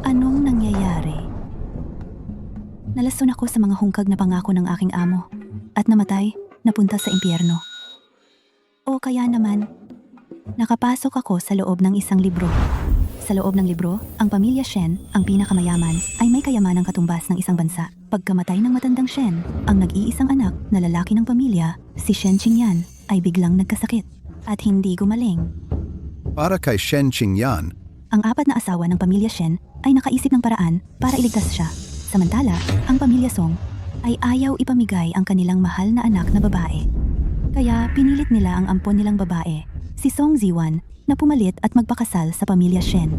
Anong nangyayari? Nalason ako sa mga hungkag na pangako ng aking amo at namatay, napunta sa impyerno. O kaya naman, nakapasok ako sa loob ng isang libro. Sa loob ng libro, ang pamilya Shen, ang pinakamayaman, ay may kayamanang katumbas ng isang bansa. Pagkamatay ng matandang Shen, ang nag-iisang anak na lalaki ng pamilya, si Shen Qingyan, ay biglang nagkasakit at hindi gumaling. Para kay Shen Qingyan, Ang apat na asawa ng pamilya Shen ay nakaisip ng paraan para iligtas siya. Samantala, ang pamilya Song ay ayaw ipamigay ang kanilang mahal na anak na babae. Kaya pinilit nila ang ampon nilang babae, si Song Ziwan, na pumalit at magpakasal sa pamilya Shen.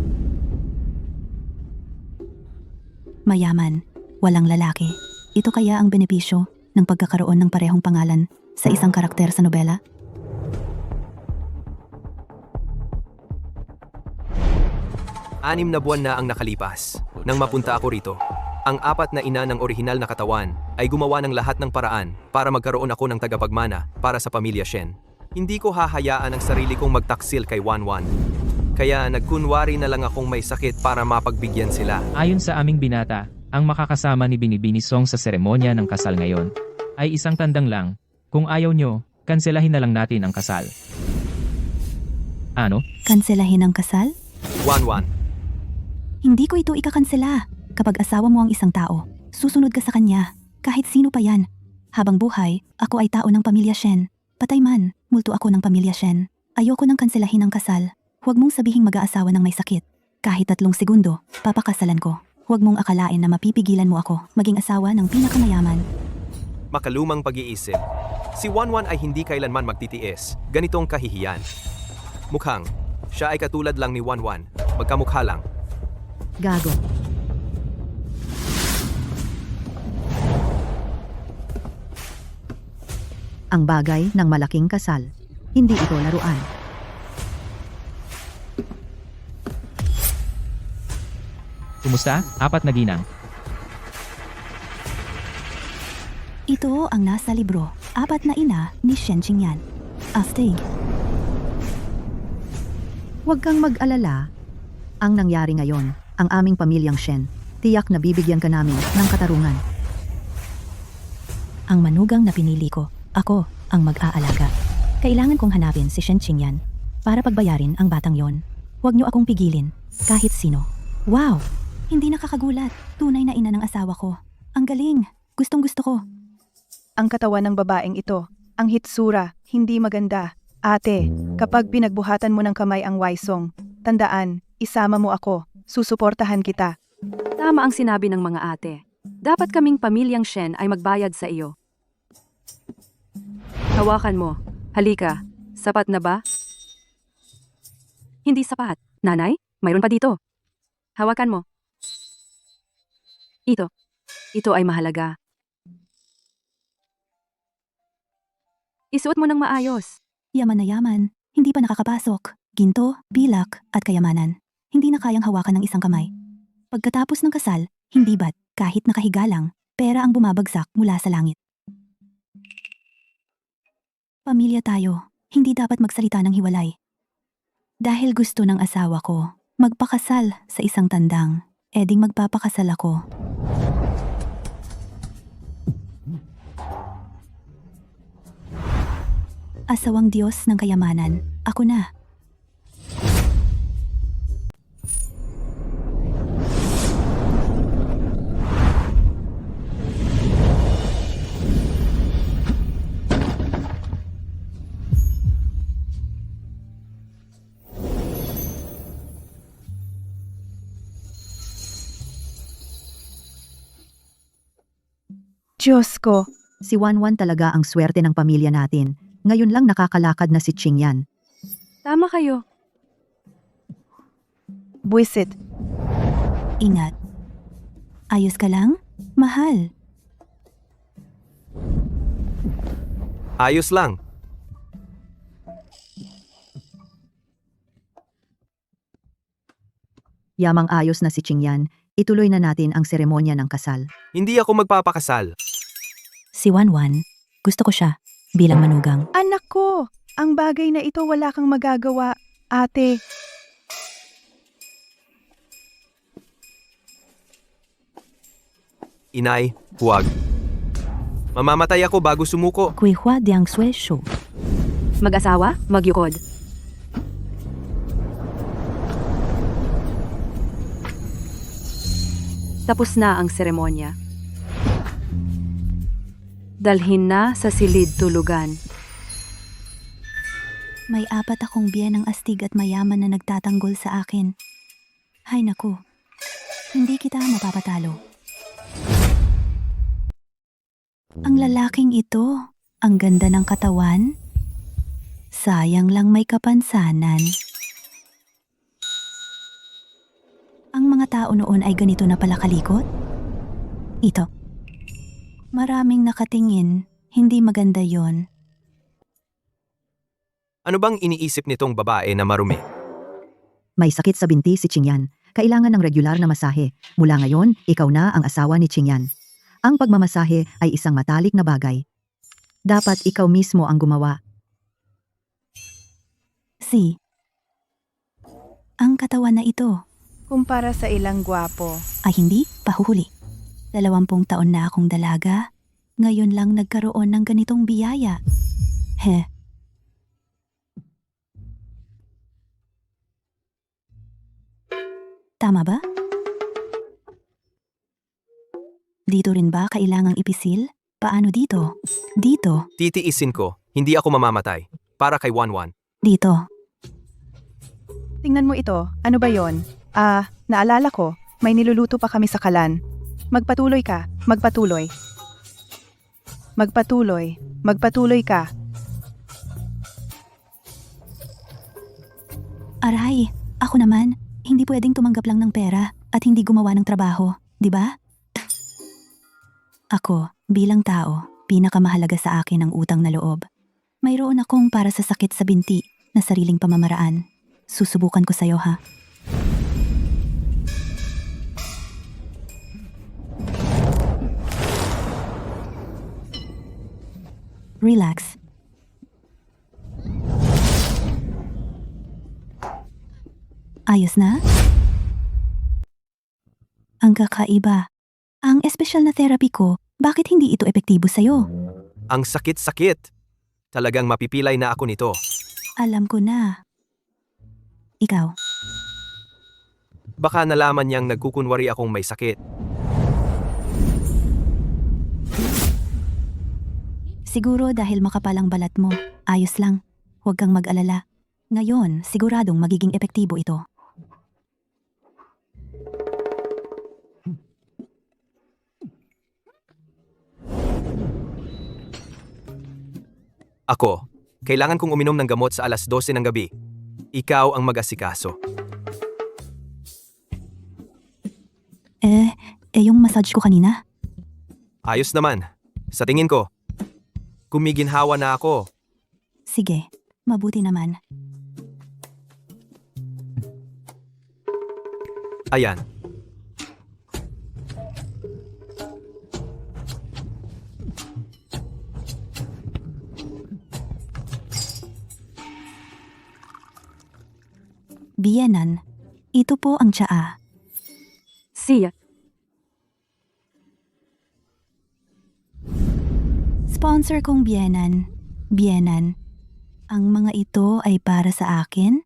Mayaman, walang lalaki. Ito kaya ang benepisyo ng pagkakaroon ng parehong pangalan sa isang karakter sa nobela? 6 na buwan na ang nakalipas. Nang mapunta ako rito, ang 4 na ina ng orihinal na katawan ay gumawa ng lahat ng paraan para magkaroon ako ng tagapagmana para sa pamilya Shen. Hindi ko hahayaan ang sarili kong magtaksil kay Wanwan. Kaya nagkunwari na lang akong may sakit para mapagbigyan sila. Ayon sa aming binata, ang makakasama ni Binibini Song sa seremonya ng kasal ngayon ay isang tandang lang. Kung ayaw nyo, kanselahin na lang natin ang kasal. Ano? Kanselahin ang kasal? Wanwan, Hindi ko ito ikakansela. Kapag asawa mo ang isang tao, susunod ka sa kanya, kahit sino pa yan. Habang buhay, ako ay tao ng pamilya Shen. Patay man, multo ako ng pamilya Shen. Ayoko nang kanselahin ang kasal. Huwag mong sabihing mag-aasawa ng may sakit. Kahit 3 segundo, papakasalan ko. Huwag mong akalain na mapipigilan mo ako maging asawa ng pinakamayaman. makalumang pag-iisip. Si Wanwan ay hindi kailanman magtitiis, ganitong kahihiyan. Mukhang, siya ay katulad lang ni Wanwan, magkamukha lang. Gago. Ang bagay ng malaking kasal. Hindi ito laruan. Kumusta? 4 na ginang. Ito ang nasa libro, 4 na ina ni Shen Qingyan. Astig. Huwag kang mag-alala. Ang nangyari ngayon, ang aming pamilyang Shen, tiyak na bibigyan ka namin ng katarungan. Ang manugang na pinili ko, ako ang mag-aalaga. Kailangan kong hanapin si Shen Qingyan para pagbayarin ang batang yon. Huwag niyo akong pigilin, kahit sino. Wow! Hindi nakakagulat. Tunay na ina ng asawa ko. Ang galing! Gustong gusto ko. Ang katawan ng babaeng ito, ang hitsura, hindi maganda. Ate, kapag pinagbuhatan mo ng kamay ang Waisong, tandaan, isama mo ako, susuportahan kita. Tama ang sinabi ng mga ate. Dapat kaming pamilyang Shen ay magbayad sa iyo. Hawakan mo. Halika. Sapat na ba? Hindi sapat. Nanay, mayroon pa dito. Hawakan mo. Ito. Ito ay mahalaga. Isuot mo ng maayos. Yaman na yaman, hindi pa nakakapasok. Ginto, pilak, at kayamanan. Hindi na kayang hawakan ng isang kamay. Pagkatapos ng kasal, hindi ba't kahit nakahiga lang, pera ang bumabagsak mula sa langit. Pamilya tayo, hindi dapat magsalita ng hiwalay. Dahil gusto ng asawa ko, magpakasal sa isang tandang, eding magpapakasal ako. Asawang Diyos ng kayamanan, ako na. Diyos ko, Si Wanwan talaga ang swerte ng pamilya natin. Ngayon lang nakakalakad na si Qingyan. Tama kayo. buwisit. Ingat. Ayos ka lang? Mahal. Ayos lang. Yamang ayos na si Qingyan, ituloy na natin ang seremonya ng kasal. Hindi ako magpapakasal. Si Wanwan, gusto ko siya bilang manugang. Anak ko, ang bagay na ito wala kang magagawa, ate. Inay, huwag. Mamamatay ako bago sumuko. Kui hua diang sue shu. Mag-asawa, magyukod. Tapos na ang seremonya. Dalhin na sa silid tulugan. May 4 akong biyenang astig at mayaman na nagtatanggol sa akin. Hay naku, hindi kita mapapatalo. Ang lalaking ito, ang ganda ng katawan. Sayang lang may kapansanan. Ang mga tao noon ay ganito na pala kalikot? Ito. Maraming nakatingin, hindi maganda yon. Ano bang iniisip nitong babae na marumi? May sakit sa binti si Qingyan. Kailangan ng regular na masahe. Mula ngayon, ikaw na ang asawa ni Qingyan. Ang pagmamasahe ay isang matalik na bagay. Dapat ikaw mismo ang gumawa. Si. Ang katawan na ito Kumpara sa ilang gwapo. ay hindi pahuhuli. 20 taon na akong dalaga. Ngayon lang nagkaroon ng ganitong biyaya. He. Tama ba? Dito rin ba kailangang ipisil? Paano dito? Dito. Titiisin ko, hindi ako mamamatay. Para kay Wanwan. Dito. Tingnan mo ito, ano ba yon? Naalala ko, may niluluto pa kami sa kalan. Magpatuloy ka, magpatuloy. Magpatuloy, magpatuloy ka. Aray, ako naman, hindi pwedeng tumanggap lang ng pera at hindi gumawa ng trabaho, di ba? Ako, bilang tao, pinakamahalaga sa akin ang utang na loob. Mayroon akong para sa sakit sa binti na sariling pamamaraan. Susubukan ko sa'yo ha. Relax. Ayos na? Ang kakaiba. Ang espesyal na therapy ko, bakit hindi ito epektibo sa'yo? Ang sakit-sakit. Talagang mapipilay na ako nito. Alam ko na. Ikaw, Baka nalaman niyang nagkukunwari akong may sakit. siguro dahil makapal ang balat mo, ayos lang. Huwag kang mag-alala. Ngayon, siguradong magiging epektibo ito. Ako, kailangan kong uminom ng gamot sa 12:00 ng gabi. Ikaw ang mag-asikaso. Yung massage ko kanina? Ayos naman. Sa tingin ko, kumiginhawa na ako. Sige, mabuti naman. Ayan. Biyenan, ito po ang tsaa. Siya. Sponsor kong biyenan. Biyenan. Ang mga ito ay para sa akin?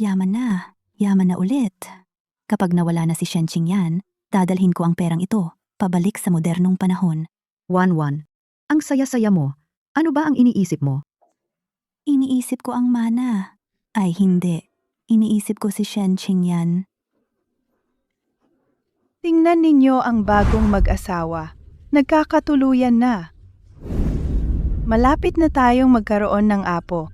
Yaman na ulit. Kapag nawala na si Shen Qingyan, dadalhin ko ang perang ito, pabalik sa modernong panahon. Wanwan, ang saya-saya mo. Ano ba ang iniisip mo? Iniisip ko ang mana. Ay hindi. Iniisip ko si Shen Qingyan. Tingnan ninyo ang bagong mag-asawa. Nagkakatuluyan na. Malapit na tayong magkaroon ng apo.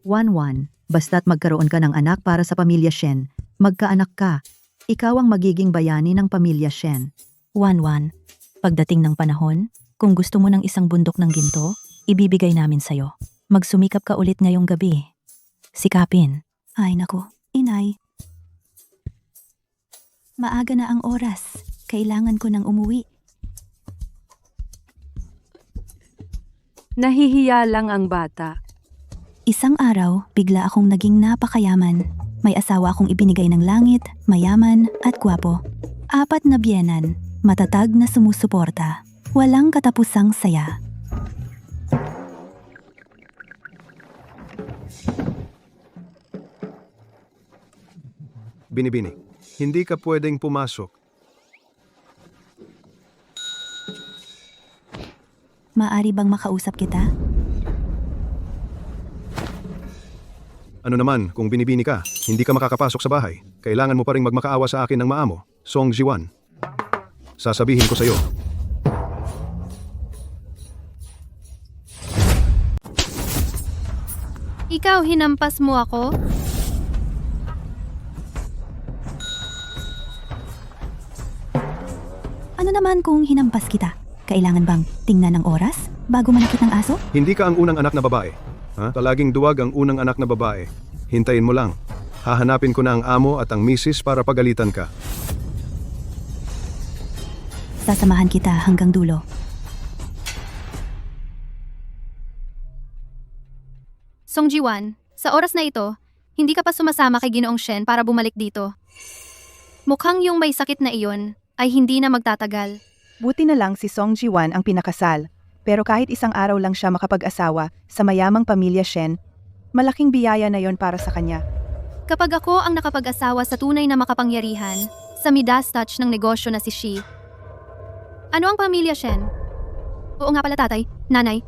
Wanwan, basta't magkaroon ka ng anak para sa pamilya Shen, magkaanak ka. Ikaw ang magiging bayani ng pamilya Shen. Wanwan, pagdating ng panahon, kung gusto mo ng isang bundok ng ginto, ibibigay namin sa'yo. Magsumikap ka ulit ngayong gabi. Sikapin. Ay nako, inay. Maaga na ang oras. Kailangan ko nang umuwi. Nahihiya lang ang bata. Isang araw, bigla akong naging napakayaman. May asawa akong ibinigay ng langit, mayaman at gwapo. 4 na biyenan, matatag na sumusuporta. Walang katapusang saya. Binibini, hindi ka pwedeng pumasok. Maari bang makausap kita? Ano naman, kung binibini ka, hindi ka makakapasok sa bahay. Kailangan mo pa rin magmakaawa sa akin ng maamo, Song Jiwan. Sasabihin ko sa'yo. Ikaw, hinampas mo ako? Ano naman kung hinampas kita? Kailangan bang tingnan ng oras bago manakit ng aso? Hindi ka ang unang anak na babae. Ha? Palaging duwag ang unang anak na babae. Hintayin mo lang. Hahanapin ko na ang amo at ang misis para pagalitan ka. Sasamahan kita hanggang dulo. Song Jiwan, sa oras na ito, hindi ka pa sumasama kay Ginoong Shen para bumalik dito. Mukhang yung may sakit na iyon ay hindi na magtatagal. Buti na lang si Song Jiwan ang pinakasal. Pero kahit isang araw lang siya makapag-asawa sa mayamang pamilya Shen, malaking biyaya na yon para sa kanya. Kapag ako ang nakapag-asawa sa tunay na makapangyarihan, sa Midas touch ng negosyo na si Shi. Ano ang pamilya Shen? Oo nga pala tatay, nanay.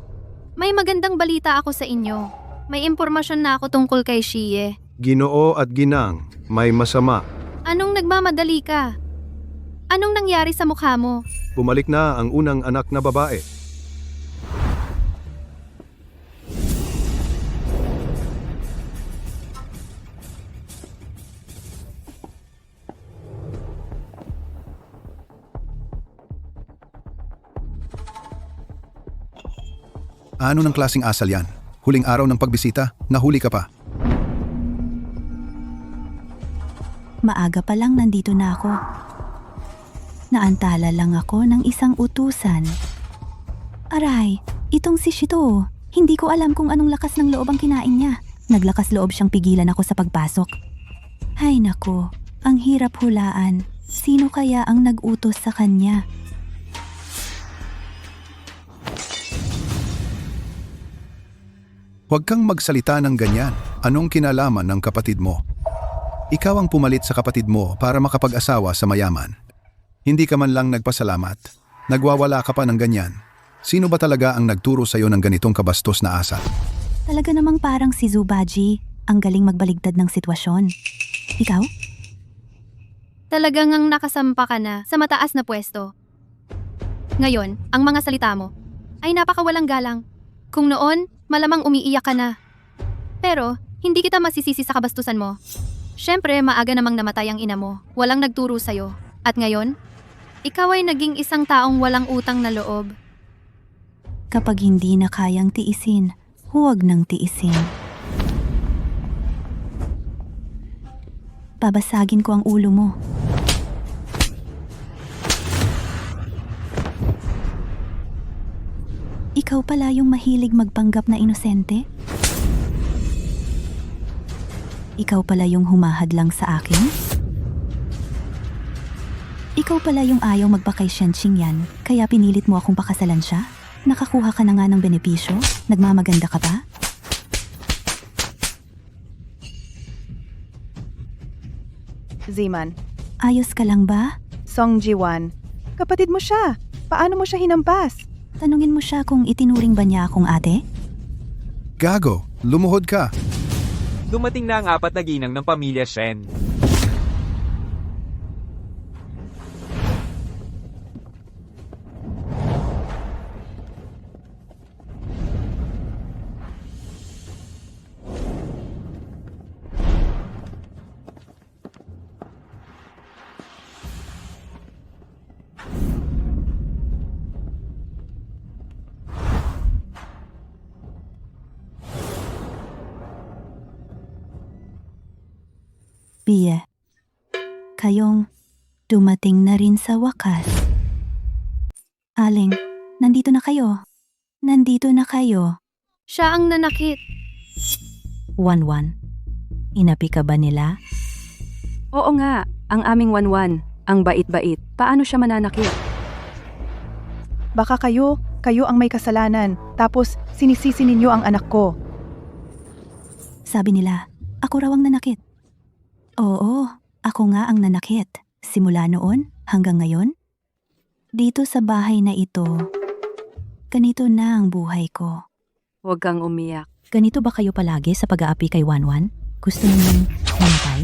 May magandang balita ako sa inyo. May impormasyon na ako tungkol kay Shi. Ginoo at ginang, may masama. Anong nagmamadali ka? Anong nangyari sa mukha mo? Bumalik na ang unang anak na babae. Ano ng klaseng asal yan? Huling araw ng pagbisita, nahuli ka pa. Maaga pa lang nandito na ako. Naantala lang ako ng isang utusan. Aray, itong si Shito. Hindi ko alam kung anong lakas ng loob ang kinain niya. Naglakas loob siyang pigilan ako sa pagpasok. Hay nako, ang hirap hulaan. Sino kaya ang nag-utos sa kanya? Huwag kang magsalita ng ganyan. Anong kinalaman ng kapatid mo? Ikaw ang pumalit sa kapatid mo para makapag-asawa sa mayaman. Hindi ka man lang nagpasalamat. Nagwawala ka pa ng ganyan. Sino ba talaga ang nagturo sa'yo ng ganitong kabastos na asal? Talaga namang parang si Zubaji. Ang galing magbaligtad ng sitwasyon. Ikaw? Talagang ang nakasampa ka na sa mataas na pwesto. Ngayon, ang mga salita mo ay napakawalang galang. Kung noon, malamang umiiyak ka na. Pero, hindi kita masisisi sa kabastusan mo. Siyempre, maaga namang namatay ang ina mo. Walang nagturo sa'yo. At ngayon, ikaw ay naging isang taong walang utang na loob. Kapag hindi na kayang tiisin, huwag nang tiisin. Babasagin ko ang ulo mo. Ikaw pala yung mahilig magpanggap na inosente? Ikaw pala yung humahadlang sa akin? Ikaw pala yung ayaw magpa kay Shenqing yan, kaya pinilit mo akong pakasalan siya? Nakakuha ka na nga ng benepisyo? Nagmamaganda ka ba? Ziman, Ayos ka lang ba? Song Jiwan, kapatid mo siya. Paano mo siya hinampas? Tanungin mo siya kung itinuring ba niya akong ate? Gago, lumuhod ka. Dumating na ang 4 na ginang ng pamilya Shen. Biye, kayong dumating na rin sa wakas. Aling, nandito na kayo. Nandito na kayo. Siya ang nanakit. 1-1. Inapi ka ba nila? Oo nga, ang aming wanwan, ang bait-bait. Paano siya mananakit? Baka kayo ang may kasalanan, tapos sinisisi ninyo ang anak ko. Sabi nila, ako raw ang nanakit. Oo, ako nga ang nanakit. Simula noon hanggang ngayon. Dito sa bahay na ito, ganito na ang buhay ko. Huwag kang umiyak. Ganito ba kayo palagi sa pag-aapi kay Wanwan? Gusto ninyong mamatay?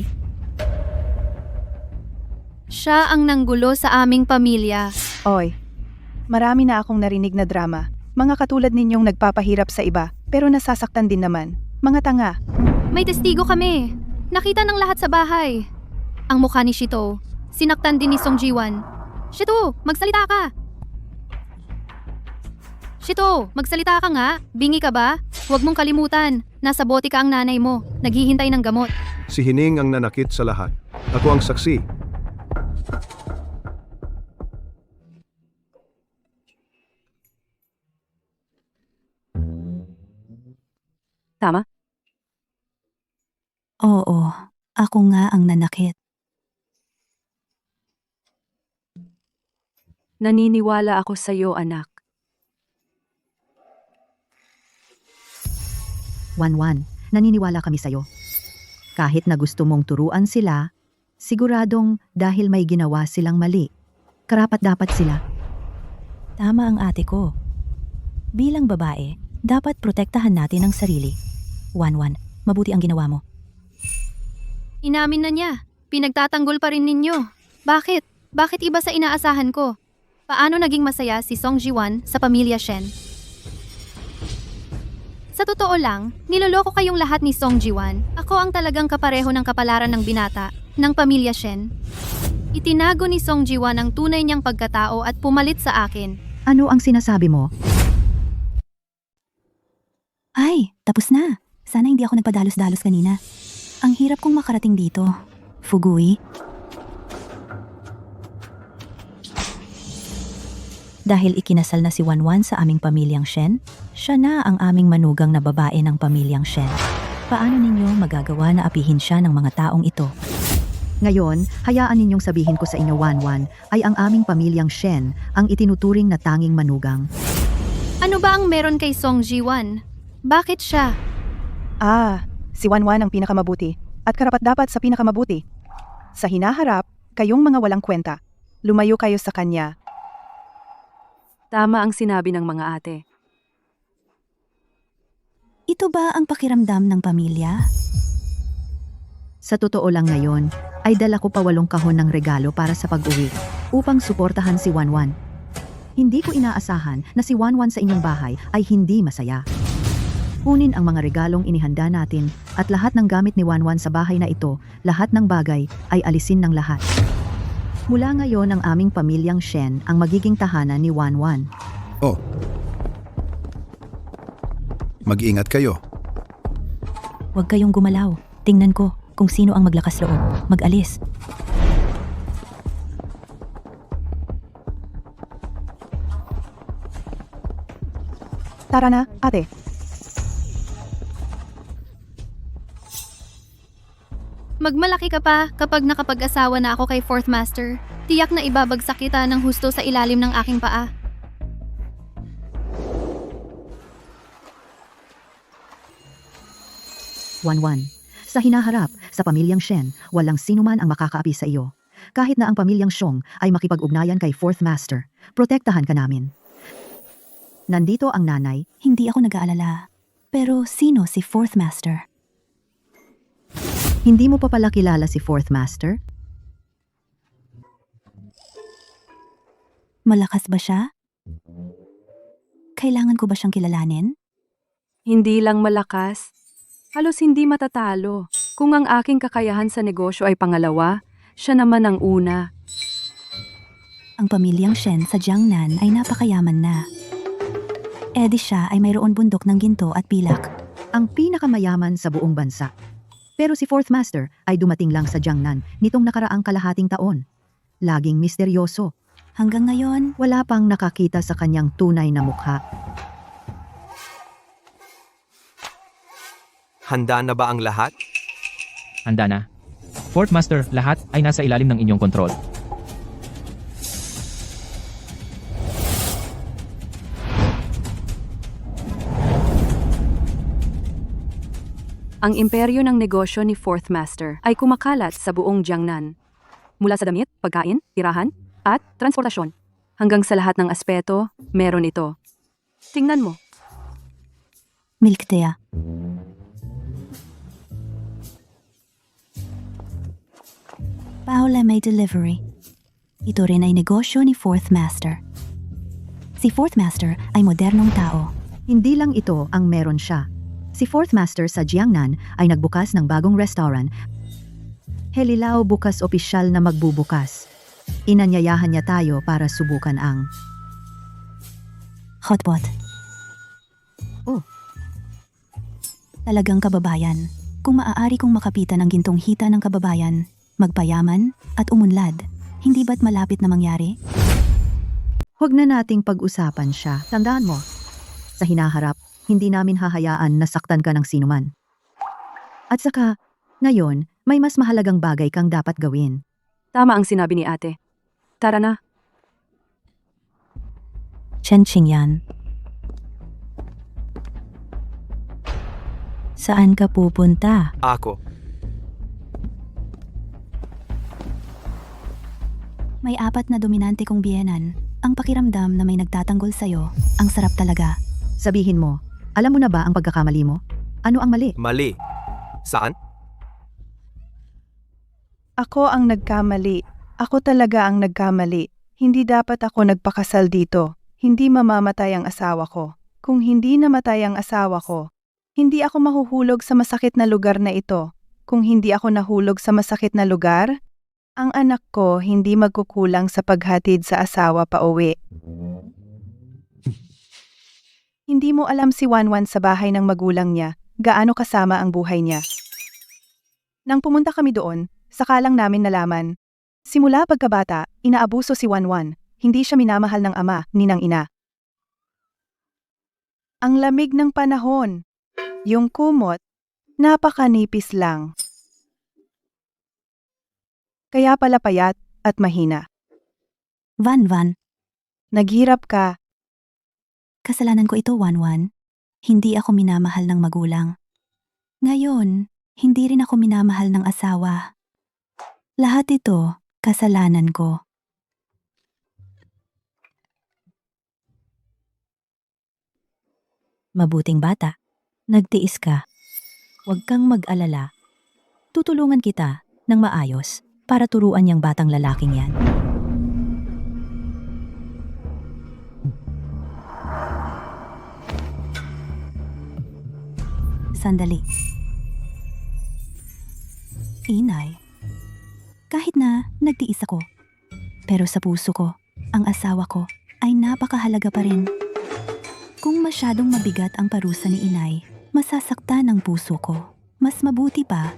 Siya ang nanggulo sa aming pamilya. Oy, marami na akong narinig na drama. Mga katulad ninyong nagpapahirap sa iba, pero nasasaktan din naman. Mga tanga. May testigo kami. Nakita ng lahat sa bahay. Ang mukha ni Shito. Sinaktan din ni Song Jiwan. Shito, magsalita ka! Shito, magsalita ka nga. Bingi ka ba? Huwag mong kalimutan. Nasa bote ka ang nanay mo. Naghihintay ng gamot. Si Hining ang nanakit sa lahat. Ako ang saksi. Tama? Oo, ako nga ang nanakit. Naniniwala ako sa iyo, anak. Wanwan, naniniwala kami sa'yo. Kahit na gusto mong turuan sila, siguradong dahil may ginawa silang mali, karapat-dapat sila. Tama ang ate ko. Bilang babae, dapat protektahan natin ang sarili. Wanwan, mabuti ang ginawa mo. Inamin na niya. Pinagtatanggol pa rin ninyo. Bakit? Bakit iba sa inaasahan ko? Paano naging masaya si Song Jiwan sa pamilya Shen? Sa totoo lang, niloloko kayong lahat ni Song Jiwan. Ako ang talagang kapareho ng kapalaran ng binata, ng pamilya Shen. Itinago ni Song Jiwan ang tunay niyang pagkatao at pumalit sa akin. Ano ang sinasabi mo? Ay, tapos na. Sana hindi ako nagpadalos-dalos kanina. Ang hirap kong makarating dito. Fugui. Dahil ikinasal na si Wanwan sa aming pamilyang Shen, siya na ang aming manugang na babae ng pamilyang Shen. Paano ninyo magagawa na apihin siya ng mga taong ito? Ngayon, hayaan ninyong sabihin ko sa inyo, Wanwan, ay ang aming pamilyang Shen ang itinuturing na tanging manugang. Ano ba ang meron kay Song Jiwan? Bakit siya? Si Wanwan ang pinakamabuti at karapat-dapat sa pinakamabuti. Sa hinaharap, kayong mga walang kwenta. Lumayo kayo sa kanya. Tama ang sinabi ng mga ate. Ito ba ang pakiramdam ng pamilya? Sa totoo lang ngayon, ay dala ko pa 8 kahon ng regalo para sa pag-uwi upang suportahan si Wanwan. Hindi ko inaasahan na si Wanwan sa inyong bahay ay hindi masaya. Kunin ang mga regalong inihanda natin at lahat ng gamit ni Wanwan sa bahay na ito, lahat ng bagay ay alisin ng lahat. Mula ngayon ang aming pamilyang Shen ang magiging tahanan ni Wanwan. Oh. Mag-ingat kayo. Huwag kayong gumalaw. Tingnan ko kung sino ang maglakas loob. Mag-alis. Tara na, ate. Magmalaki ka pa kapag nakapag-asawa na ako kay Fourth Master. Tiyak na ibabagsak kita ng husto sa ilalim ng aking paa. Wanwan, sa hinaharap, sa pamilyang Shen, walang sinuman ang makakaapi sa iyo. Kahit na ang pamilyang Xiong ay makipag-ugnayan kay Fourth Master, protektahan ka namin. Nandito ang nanay. Hindi ako nag-aalala. Pero sino si Fourth Master? Hindi mo pa pala kilala si Fourth Master? Malakas ba siya? Kailangan ko ba siyang kilalanin? Hindi lang malakas. Halos hindi matatalo. Kung ang aking kakayahan sa negosyo ay pangalawa, siya naman ang una. Ang pamilyang Shen sa Jiangnan ay napakayaman na. Di siya ay mayroon bundok ng ginto at pilak. Ang pinakamayaman sa buong bansa. Pero si Fourth Master ay dumating lang sa Jiangnan nitong nakaraang kalahating taon. Laging misteryoso. Hanggang ngayon, Wala pang nakakita sa kanyang tunay na mukha. Handa na ba ang lahat? Handa na. Fourth Master, lahat ay nasa ilalim ng inyong kontrol. Ang imperyo ng negosyo ni Fourth Master ay kumakalat sa buong Jiangnan. Mula sa damit, pagkain, tirahan, at transportasyon. Hanggang sa lahat ng aspeto, meron ito. Tingnan mo. Milk tea. Paula may delivery. Ito rin ay negosyo ni Fourth Master. Si Fourth Master ay modernong tao. Hindi lang ito ang meron siya. Si Fourth Master sa Jiangnan ay nagbukas ng bagong restaurant. Helilao bukas opisyal na magbubukas. Inanyayahan niya tayo para subukan ang Hotpot. Oh. Talagang kababayan. Kung maaari kong makapitan ang gintong hita ng kababayan, magpayaman at umunlad, hindi ba't malapit na mangyari? Huwag na nating pag-usapan siya. Tandaan mo, sa hinaharap, hindi namin hahayaan na saktan ka ng sinuman. At saka, ngayon, may mas mahalagang bagay kang dapat gawin. Tama ang sinabi ni ate. Tara na. Chen Qingyan. Saan ka pupunta? Ako. May 4 na dominante kong biyenan. Ang pakiramdam na may nagtatanggol sa'yo, ang sarap talaga. Sabihin mo, alam mo na ba ang pagkakamali mo? Ano ang mali? Mali. Saan? Ako ang nagkamali. Ako talaga ang nagkamali. Hindi dapat ako nagpakasal dito. Hindi mamamatay ang asawa ko. Kung hindi namatay ang asawa ko, hindi ako mahuhulog sa masakit na lugar na ito. Kung hindi ako nahulog sa masakit na lugar, ang anak ko hindi magkukulang sa paghatid sa asawa pa uwi. Hindi mo alam si Wanwan sa bahay ng magulang niya, gaano kasama ang buhay niya. Nang pumunta kami doon, saka lang namin nalaman. Simula pagkabata, inaabuso si Wanwan, hindi siya minamahal ng ama ni ng ina. Ang lamig ng panahon, yung kumot, napakanipis lang. Kaya pala payat at mahina. Van, Naghirap ka. kasalanan ko ito, Wanwan. Hindi ako minamahal ng magulang. Ngayon, hindi rin ako minamahal ng asawa. Lahat ito, kasalanan ko. Mabuting bata, nagtiis ka. Huwag kang mag-alala. Tutulungan kita ng maayos para turuan yung batang lalaking yan. Sandali. Inay, kahit na nagtiis ako, pero sa puso ko, ang asawa ko ay napakahalaga pa rin. Kung masyadong mabigat ang parusa ni inay, masasaktan ang puso ko. Mas mabuti pa,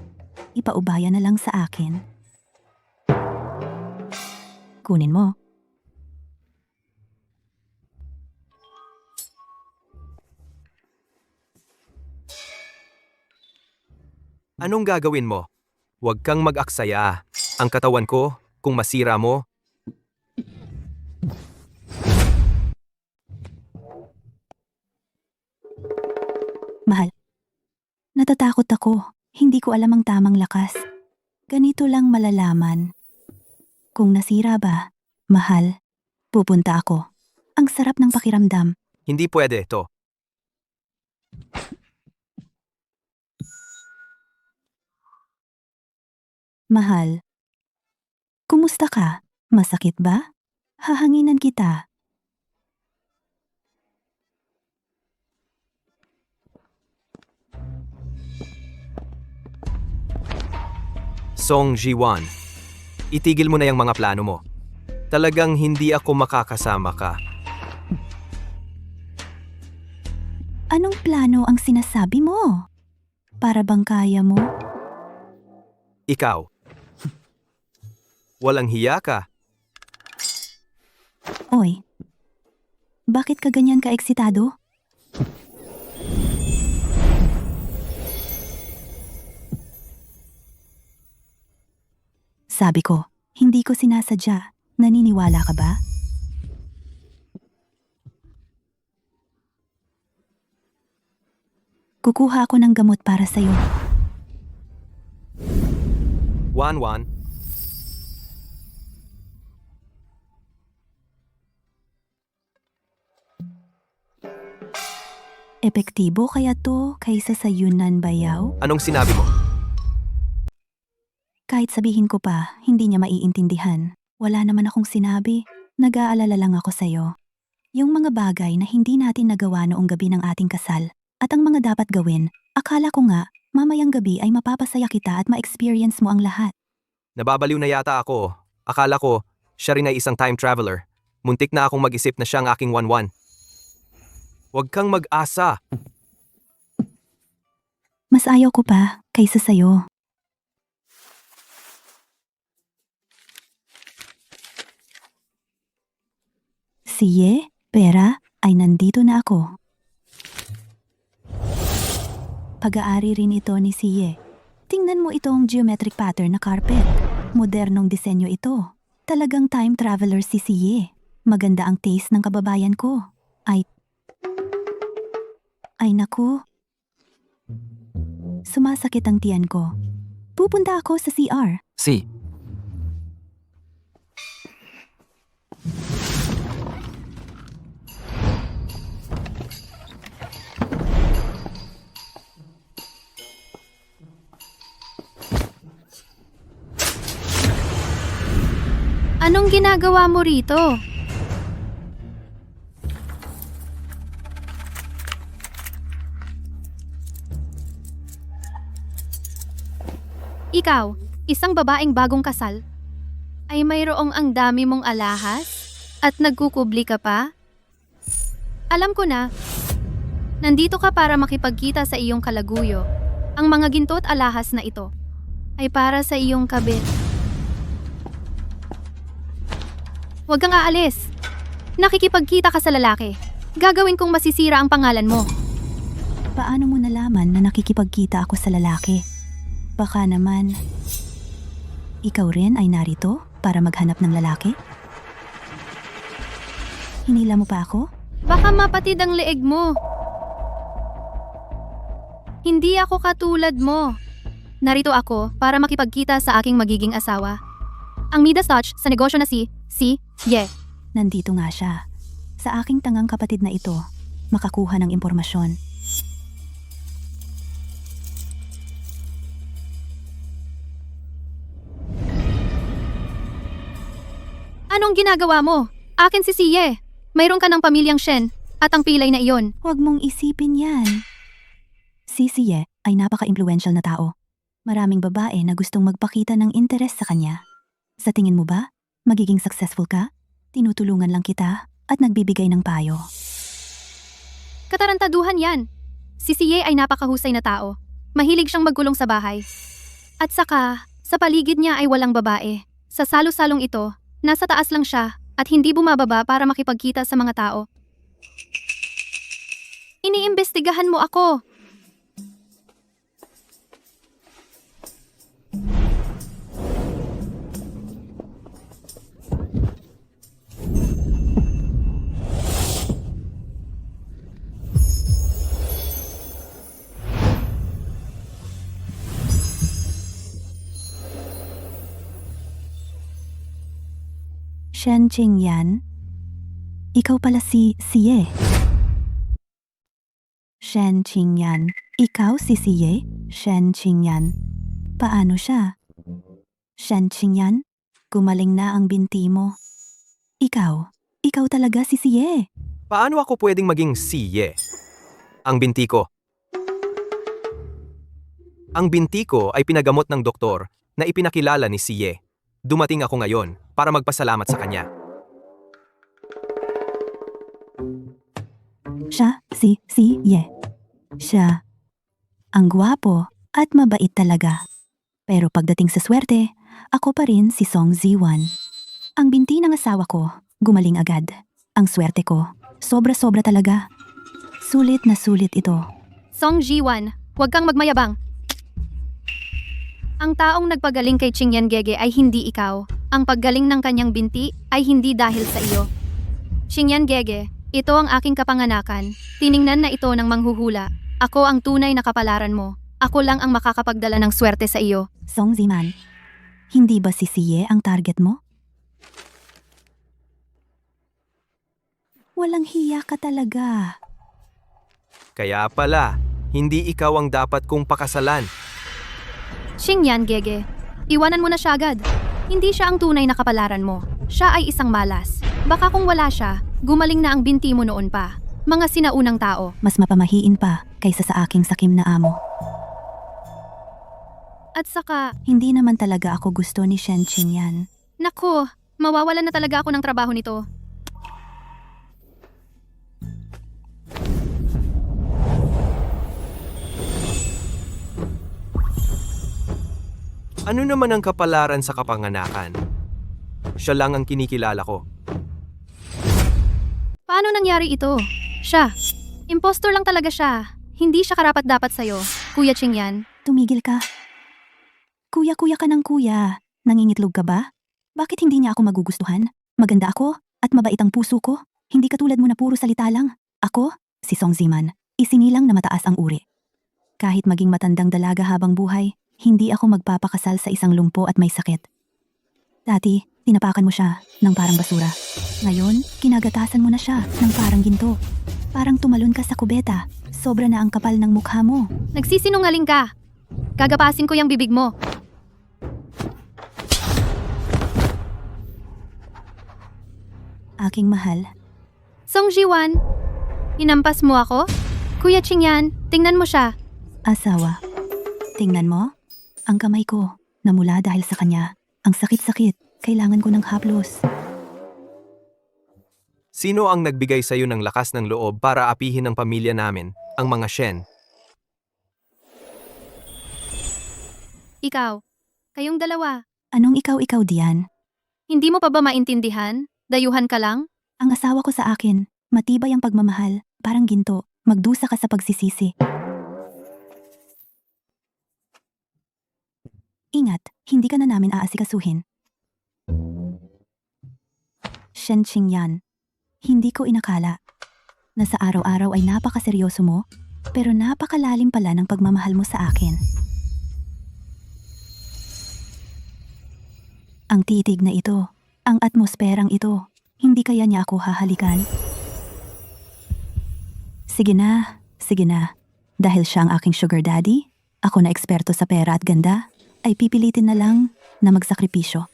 ipaubaya na lang sa akin. Kunin mo. Anong gagawin mo? Huwag kang mag-aksaya. Ang katawan ko, kung masira mo, Mahal, natatakot ako. Hindi ko alam ang tamang lakas. Ganito lang malalaman. Kung nasira ba, mahal, pupunta ako. Ang sarap ng pakiramdam. hindi pwede ito. Mahal, kumusta ka? Masakit ba? Hahanginan kita. Song Ji-wan, itigil mo na yung mga plano mo. Talagang hindi ako makakasama ka. Anong plano ang sinasabi mo? Para bang kaya mo? Ikaw. Walang hiya ka. Oy, bakit ka ganyan ka-eksitado? Sabi ko, hindi ko sinasadya. Naniniwala ka ba? Kukuha ako ng gamot para sa'yo. Wan. Epektibo kaya to kaysa sa Yunnan Bayaw? Anong sinabi mo? Kahit sabihin ko pa, hindi niya maiintindihan. Wala naman akong sinabi. Nag-aalala lang ako sa'yo. Yung mga bagay na hindi natin nagawa noong gabi ng ating kasal at ang mga dapat gawin, akala ko nga, mamayang gabi ay mapapasaya kita at ma-experience mo ang lahat. Nababaliw na yata ako. Akala ko, siya rin ay isang time traveler. Muntik na akong mag-isip na siya ang aking Wan. Huwag kang mag-asa. Mas ayaw ko pa kaysa sa'yo. Siye, pera, ay nandito na ako. Pag-aari rin ito ni Siye. Tingnan mo itong geometric pattern na carpet. Modernong disenyo ito. Talagang time traveler si Siye. Maganda ang taste ng kababayan ko. Ay naku. Sumasakit ang tiyan ko. Pupunta ako sa CR. Si. Anong ginagawa mo rito? Ikaw, isang babaeng bagong kasal, ay mayroong ang dami mong alahas at nagkukubli ka pa? Alam ko na, nandito ka para makipagkita sa iyong kalaguyo. Ang mga ginto at alahas na ito ay para sa iyong kabit. Huwag kang aalis. Nakikipagkita ka sa lalaki. Gagawin kong masisira ang pangalan mo. Paano mo nalaman na nakikipagkita ako sa lalaki? Baka naman, ikaw rin ay narito para maghanap ng lalaki? Hinila mo pa ako? Baka mapatid ang leeg mo. Hindi ako katulad mo. Narito ako para makipagkita sa aking magiging asawa. Ang Midas Touch sa negosyo na si Ye. Nandito nga siya. Sa aking tangang kapatid na ito, makakuha ng impormasyon. Anong ginagawa mo? Akin si Siye. Mayroon ka ng pamilyang Shen at ang pilay na iyon. Huwag mong isipin yan. Si Siye ay napaka-impluential na tao. Maraming babae na gustong magpakita ng interes sa kanya. Sa tingin mo ba, magiging successful ka? Tinutulungan lang kita at nagbibigay ng payo. Katarantaduhan yan. Si Siye ay napakahusay na tao. Mahilig siyang magkulong sa bahay. At saka, sa paligid niya ay walang babae. Sa salo-salong ito, nasa taas lang siya at hindi bumababa para makipagkita sa mga tao. Iniimbestigahan mo ako. Shen Qingyan? Ikaw pala si Siye. Shen Qingyan. Ikaw si Siye? Shen Qingyan. Paano siya? Shen Qingyan? Gumaling na ang binti mo. Ikaw talaga si Siye. Paano ako pwedeng maging Siye? Ang binti ko. Ang binti ko ay pinagamot ng doktor na ipinakilala ni Siye. Dumating ako ngayon para magpasalamat sa kanya. Siya, si Ye. Siya, ang gwapo at mabait talaga. Pero pagdating sa swerte, ako pa rin si Song Ziwan. Ang binti ng asawa ko, gumaling agad. Ang swerte ko, sobra-sobra talaga. Sulit na sulit ito. Song Jiwan, huwag kang magmayabang. Ang taong nagpagaling kay Qingyan Gege ay hindi ikaw. Ang paggaling ng kanyang binti ay hindi dahil sa iyo. Qingyan Gege, ito ang aking kapanganakan. Tiningnan na ito ng manghuhula. Ako ang tunay na kapalaran mo. Ako lang ang makakapagdala ng swerte sa iyo. Song Ziman, hindi ba si Siye ang target mo? Walang hiya ka talaga. Kaya pala, hindi ikaw ang dapat kong pakasalan. Qingyan Gege, iwanan mo na siya agad. Hindi siya ang tunay na kapalaran mo. Siya ay isang malas. Baka kung wala siya, gumaling na ang binti mo noon pa. Mga sinaunang tao. Mas mapamahiin pa kaysa sa aking sakim na amo. At saka, Hindi naman talaga ako gusto ni Shen Qingyan. naku, mawawalan na talaga ako ng trabaho nito. Ano naman ang kapalaran sa kapanganakan? Siya lang ang kinikilala ko. Paano nangyari ito? Siya. Impostor lang talaga siya. Hindi siya karapat-dapat sa'yo, Kuya Qingyan. Tumigil ka. Kuya-kuya ka ng kuya. Nangingitlog ka ba? Bakit hindi niya ako magugustuhan? Maganda ako at mabait ang puso ko. Hindi katulad mo na puro salita lang. Ako, si Song Ziman, isinilang na mataas ang uri. Kahit maging matandang dalaga habang buhay, hindi ako magpapakasal sa isang lumpo at may sakit. Dati, tinapakan mo siya ng parang basura. Ngayon, kinagatasan mo na siya ng parang ginto. Parang tumalon ka sa kubeta. Sobra na ang kapal ng mukha mo. Nagsisinungaling ka. Gagapasin ko yung bibig mo. Aking mahal, Song Jiwan, inampas mo ako? Kuya Qingyan, tingnan mo siya. asawa. Tingnan mo, ang kamay ko, namula dahil sa kanya. Ang sakit-sakit, kailangan ko ng haplos. Sino ang nagbigay sa iyo ng lakas ng loob para apihin ang pamilya namin, ang mga Shen? Ikaw. Kayong dalawa. Anong ikaw-ikaw diyan? Hindi mo pa ba maintindihan? Dayuhan ka lang? Ang asawa ko sa akin, matibay ang pagmamahal, parang ginto, magdusa ka sa pagsisisi. Ingat, hindi ka na namin aasikasuhin. Shen Qingyan, hindi ko inakala na sa araw-araw ay napakaseryoso mo, pero napakalalim pala ng pagmamahal mo sa akin. Ang titig na ito, ang atmosperang ito, hindi kaya niya ako hahalikan? Sige na, sige na. Dahil siya ang aking sugar daddy, ako na eksperto sa pera at ganda, ay pipilitin na lang na magsakripisyo.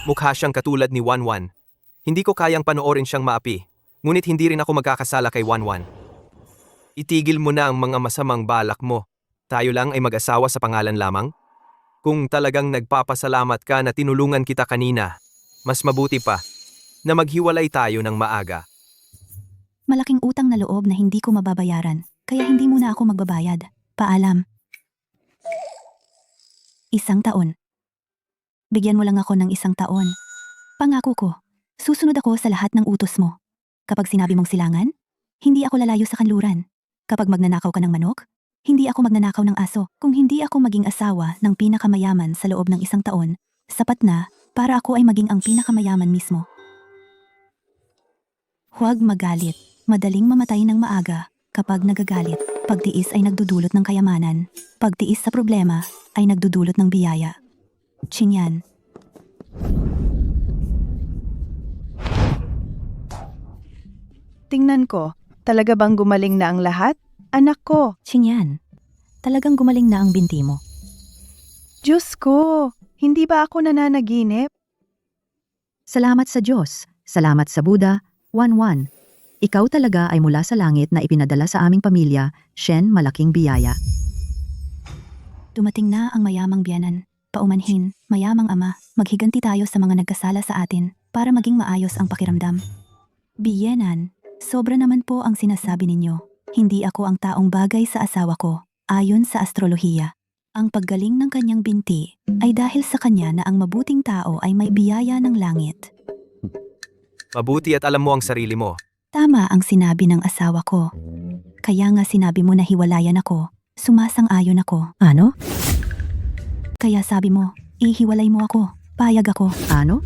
Mukha siyang katulad ni Wanwan. Hindi ko kayang panoorin siyang maapi, ngunit hindi rin ako magkakasala kay Wanwan. Itigil mo na ang mga masamang balak mo. Tayo lang ay mag-asawa sa pangalan lamang? Kung talagang nagpapasalamat ka na tinulungan kita kanina, mas mabuti pa na maghiwalay tayo ng maaga. Malaking utang na loob na hindi ko mababayaran, kaya hindi muna ako magbabayad. Paalam. 1 taon. Bigyan mo lang ako ng 1 taon. Pangako ko, susunod ako sa lahat ng utos mo. Kapag sinabi mong silangan, hindi ako lalayo sa kanluran. Kapag magnanakaw ka ng manok, hindi ako magnanakaw ng aso. Kung hindi ako maging asawa ng pinakamayaman sa loob ng 1 taon, sapat na para ako ay maging ang pinakamayaman mismo. Huwag magalit. Madaling mamatay ng maaga kapag nagagalit. Pagtiis ay nagdudulot ng kayamanan. Pagtiis sa problema ay nagdudulot ng biyaya. Qingyan. Tingnan ko, talaga bang gumaling na ang lahat? Anak ko, Qingyan, talagang gumaling na ang binti mo. Diyos ko, hindi ba ako nananaginip? Salamat sa Diyos, salamat sa Buddha, Wanwan. Ikaw talaga ay mula sa langit na ipinadala sa aming pamilya, Shen, malaking biyaya. Dumating na ang mayamang biyanan. Paumanhin, mayamang ama, maghiganti tayo sa mga nagkasala sa atin para maging maayos ang pakiramdam. Biyenan, sobra naman po ang sinasabi ninyo. Hindi ako ang taong bagay sa asawa ko, ayon sa astrolohiya. Ang paggaling ng kanyang binti ay dahil sa kanya na ang mabuting tao ay may biyaya ng langit. Mabuti at alam mo ang sarili mo. Tama ang sinabi ng asawa ko. Kaya nga sinabi mo na hiwalayan ako, Sumasang-ayon ako. Ano? Kaya sabi mo, ihiwalay mo ako. Payag ako. Ano?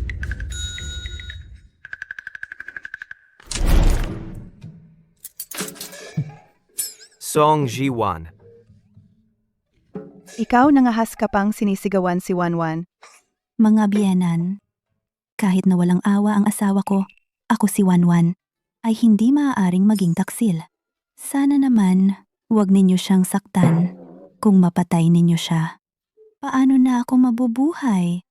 Song Ji-wan. Ikaw nangahas ka pang sinisigawan si Wanwan. Mga biyenan, kahit na walang awa ang asawa ko, ako si Wanwan, ay hindi maaaring maging taksil. Sana naman, huwag ninyo siyang saktan kung mapatay ninyo siya. Paano na ako mabubuhay?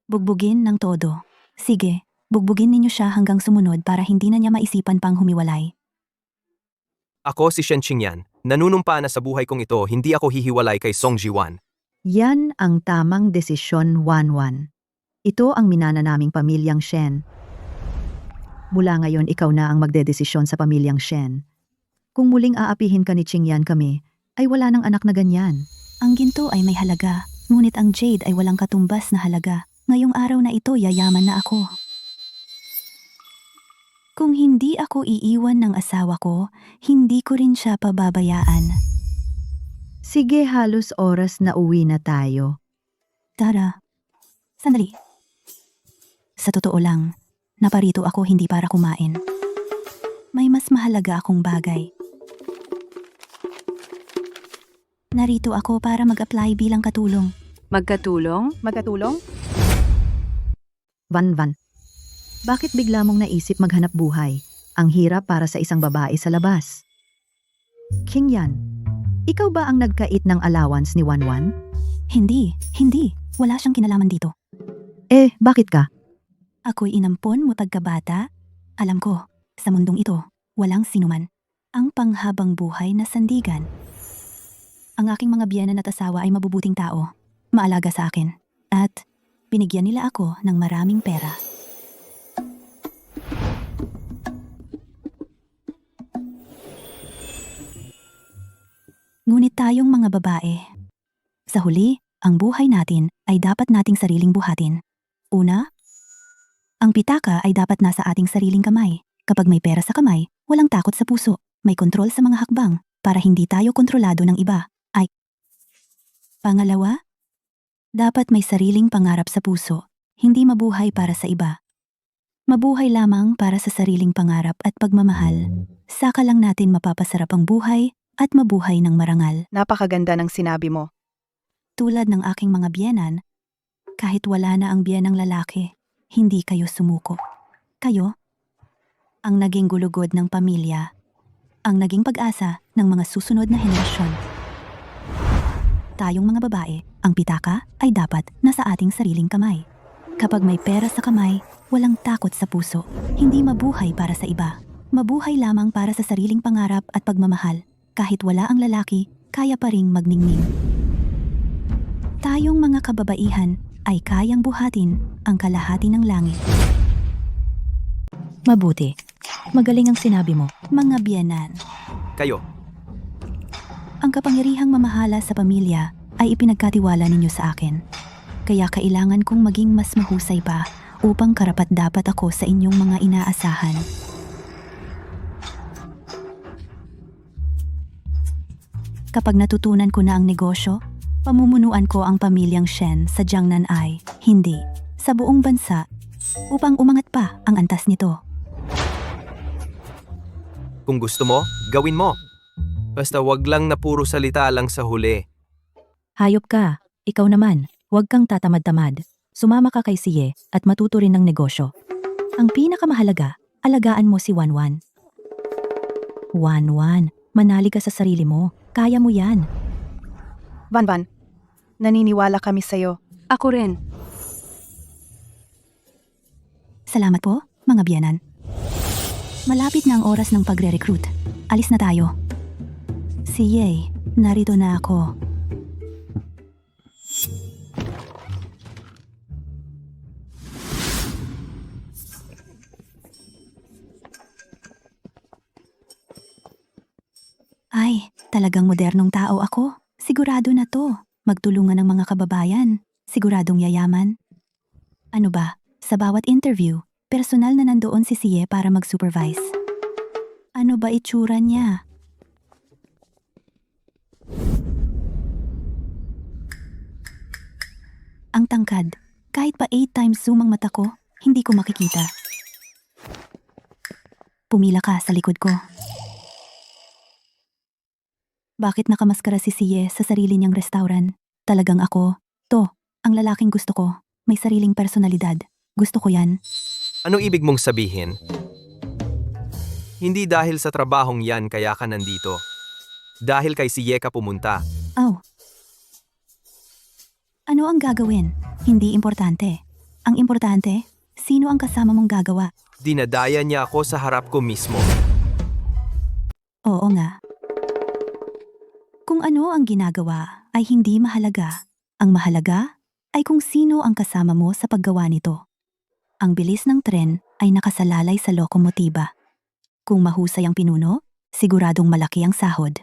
Bugbugin ng todo. Sige, bugbugin ninyo siya hanggang sumunod para hindi na niya maisipan pang humiwalay. Ako si Shen Qingyan. Nanunumpa na sa buhay kong ito, hindi ako hihiwalay kay Song Ji-wan. Yan ang tamang desisyon, Wanwan. Ito ang minana naming pamilyang Shen. Mula ngayon, ikaw na ang magdedesisyon sa pamilyang Shen. Kung muling aapihin ka ni Qingyan kami, ay wala ng anak na ganyan. Ang ginto ay may halaga, ngunit ang jade ay walang katumbas na halaga. Ngayong araw na ito, yayaman na ako. Kung hindi ako iiwan ng asawa ko, hindi ko rin siya pababayaan. Sige, halos oras na uwi na tayo. Tara. Sandali. Sa totoo lang, naparito ako hindi para kumain. May mas mahalaga akong bagay. Narito ako para mag-apply bilang katulong. Magkatulong? Magkatulong? Van, bakit bigla mong naisip maghanap buhay? Ang hirap para sa isang babae sa labas. Qingyan, ikaw ba ang nagkait ng allowance ni Wanwan? Hindi. Wala siyang kinalaman dito. Bakit ka? Ako'y inampon mo pagkabata. Alam ko, sa mundong ito, walang sinuman ang panghabang buhay na sandigan. Ang aking mga biyenan at asawa ay mabubuting tao, maalaga sa akin, at binigyan nila ako ng maraming pera. Ngunit tayong mga babae, sa huli, ang buhay natin ay dapat nating sariling buhatin. Una, ang pitaka ay dapat nasa ating sariling kamay. Kapag may pera sa kamay, walang takot sa puso, may kontrol sa mga hakbang para hindi tayo kontrolado ng iba. Pangalawa, dapat may sariling pangarap sa puso, hindi mabuhay para sa iba. Mabuhay lamang para sa sariling pangarap at pagmamahal. Saka lang natin mapapasarap ang buhay at mabuhay ng marangal. Napakaganda ng sinabi mo. Tulad ng aking mga biyenan, kahit wala na ang biyenang lalaki, hindi kayo sumuko. Kayo, ang naging gulugod ng pamilya, ang naging pag-asa ng mga susunod na henerasyon. Tayong mga babae, ang pitaka ay dapat nasa ating sariling kamay. Kapag may pera sa kamay, walang takot sa puso, hindi mabuhay para sa iba. Mabuhay lamang para sa sariling pangarap at pagmamahal. Kahit wala ang lalaki, kaya pa ring magningning. Tayong mga kababaihan ay kayang buhatin ang kalahati ng langit. Mabuti. Magaling ang sinabi mo, mga biyenan. Kayo, Ang kapangyarihang mamahala sa pamilya ay ipinagkatiwala ninyo sa akin. Kaya kailangan kong maging mas mahusay pa upang karapat-dapat ako sa inyong mga inaasahan. Kapag natutunan ko na ang negosyo, pamumunuan ko ang pamilyang Shen sa Jiangnan ay, hindi, sa buong bansa, upang umangat pa ang antas nito. kung gusto mo, gawin mo. Basta wag lang na puro salita lang sa huli. Hayop ka. Ikaw naman, huwag kang tatamad-tamad. Sumama ka kay Siye at matuto rin ng negosyo. Ang pinakamahalaga, alagaan mo si Wanwan. Wanwan, manali ka sa sarili mo. Kaya mo yan. Van, naniniwala kami sa'yo. Ako rin. Salamat po, mga biyenan. Malapit na ang oras ng pagre-recruit. Alis na tayo. Si Ye, narito na ako. Ay, talagang modernong tao ako. Sigurado na to. Magtulungan ng mga kababayan. Siguradong yayaman. Ano ba, sa bawat interview, personal na nandoon si Siye para mag-supervise. Ano ba itsura niya? Ang tangkad. Kahit pa 8 times zoom ang mata ko, hindi ko makikita. Pumila ka sa likod ko. Bakit nakamaskara si Siye sa sarili niyang restaurant? Talagang ako. To, ang lalaking gusto ko. May sariling personalidad. Gusto ko yan. Anong ibig mong sabihin? Hindi dahil sa trabahong yan kaya ka nandito. Dahil kay si Yeka pumunta. Oh. Ano ang gagawin? Hindi importante. Ang importante, sino ang kasama mong gagawa? Dinadaya niya ako sa harap ko mismo. Oo nga. Kung ano ang ginagawa ay hindi mahalaga. Ang mahalaga ay kung sino ang kasama mo sa paggawa nito. Ang bilis ng tren ay nakasalalay sa lokomotiba. Kung mahusay ang pinuno, siguradong malaki ang sahod.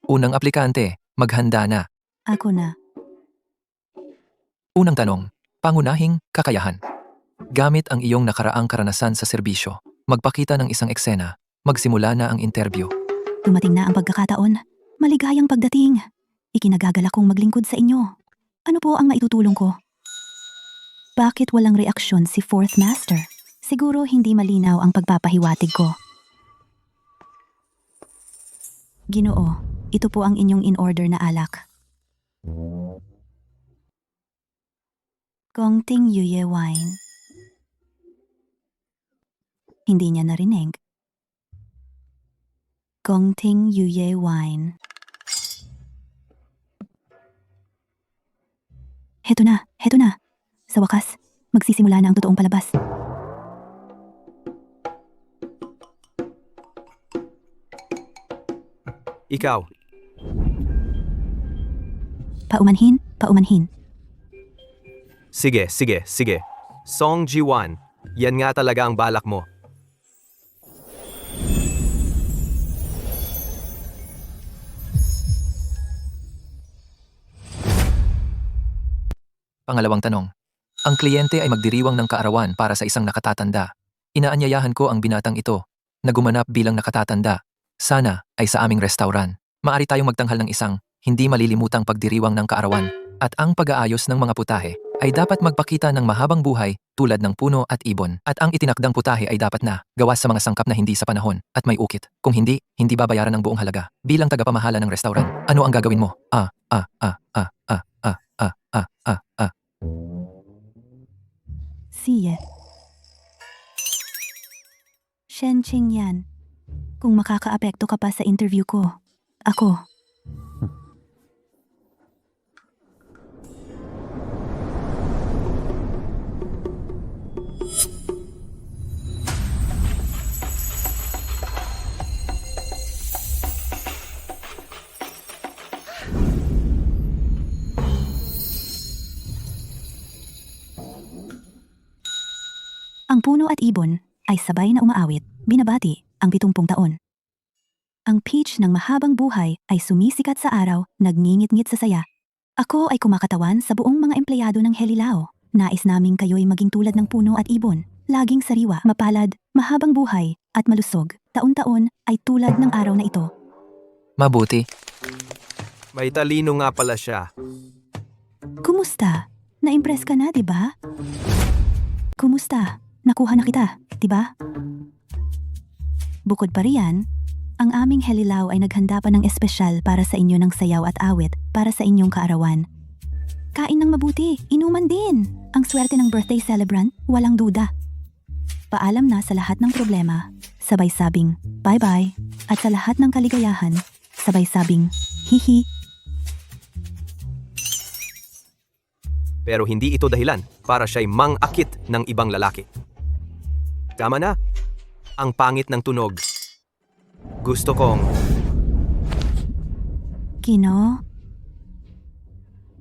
Unang aplikante, maghanda na. Ako na. Unang tanong, pangunahing kakayahan. Gamit ang iyong nakaraang karanasan sa serbisyo, magpakita ng isang eksena, magsimula na ang interview. Dumating na ang pagkakataon. Maligayang pagdating. Ikinagagala kong maglingkod sa inyo. Ano po ang maitutulong ko? Bakit walang reaksyon si Fourth Master? Siguro hindi malinaw ang pagpapahiwatig ko. Ginoo, ito po ang inyong in-order na alak. Gongting Yuye Wine. Hindi niya narinig. Gongting Yuye Wine. Heto na, heto na. Sa wakas, magsisimula na ang totoong palabas. Ikaw, Paumanhin, paumanhin. sige. Song Ji-wan, yan nga talaga ang balak mo. Pangalawang tanong. Ang kliyente ay magdiriwang ng kaarawan para sa isang nakatatanda. Inaanyayahan ko ang binatang ito na gumanap bilang nakatatanda. Sana ay sa aming restaurant. Maari tayong magtanghal ng isang hindi malilimutang pagdiriwang ng kaarawan at ang pag-aayos ng mga putahe ay dapat magpakita ng mahabang buhay tulad ng puno at ibon. At ang itinakdang putahe ay dapat na gawa sa mga sangkap na hindi sa panahon at may ukit. Kung hindi, hindi babayaran ng buong halaga. Bilang tagapamahala ng restaurant, ano ang gagawin mo? Siye. Shenqing yan. Kung makakaapekto ka pa sa interview ko, ako. Ang puno at ibon ay sabay na umaawit, binabati ang 70 taon. Ang peach ng mahabang buhay ay sumisikat sa araw, nagngingit-ngit sa saya. Ako ay kumakatawan sa buong mga empleyado ng Helilao. Nais naming kayo'y maging tulad ng puno at ibon, laging sariwa, mapalad, mahabang buhay, at malusog. Taon-taon ay tulad ng araw na ito. Mabuti. May talino nga pala siya. Kumusta? Na-impress ka na, di ba? Kumusta? Nakuha na kita, di ba? Bukod pa riyan, ang aming Helilao ay naghanda pa ng espesyal para sa inyo ng sayaw at awit para sa inyong kaarawan. Kain ng mabuti, inuman din. Ang swerte ng birthday celebrant, walang duda. Paalam na sa lahat ng problema, sabay sabing bye-bye, at sa lahat ng kaligayahan, sabay sabing hihi. Pero hindi ito dahilan para siya'y mang-akit ng ibang lalaki. Tama na. Ang pangit ng tunog. Gusto kong... Kino?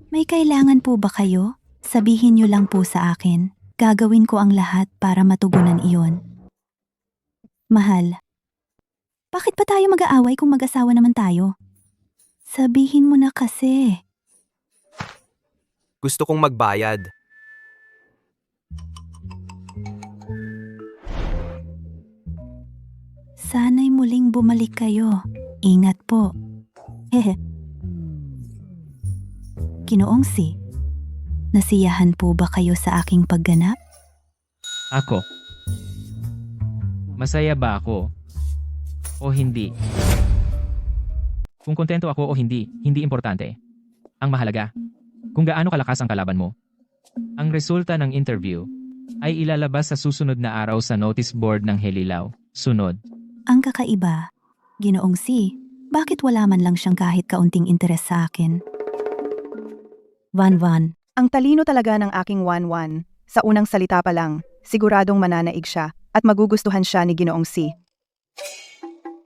May kailangan po ba kayo? Sabihin niyo lang po sa akin. Gagawin ko ang lahat para matugunan iyon. Mahal, bakit pa tayo mag-aaway kung mag-asawa naman tayo? Sabihin mo na kasi. Gusto kong magbayad. Sana'y muling bumalik kayo. Ingat po. Hehe. Ginoong Si, nasiyahan po ba kayo sa aking pagganap? Ako. Masaya ba ako? O hindi? Kung kontento ako o hindi, hindi importante. Ang mahalaga, kung gaano kalakas ang kalaban mo. Ang resulta ng interview ay ilalabas sa susunod na araw sa notice board ng Helilaw. Sunod. Ang kakaiba, Ginoong Si, bakit wala man lang siyang kahit kaunting interes sa akin? Van. Ang talino talaga ng aking Wanwan. Sa unang salita pa lang, siguradong mananaig siya at magugustuhan siya ni Ginoong Si.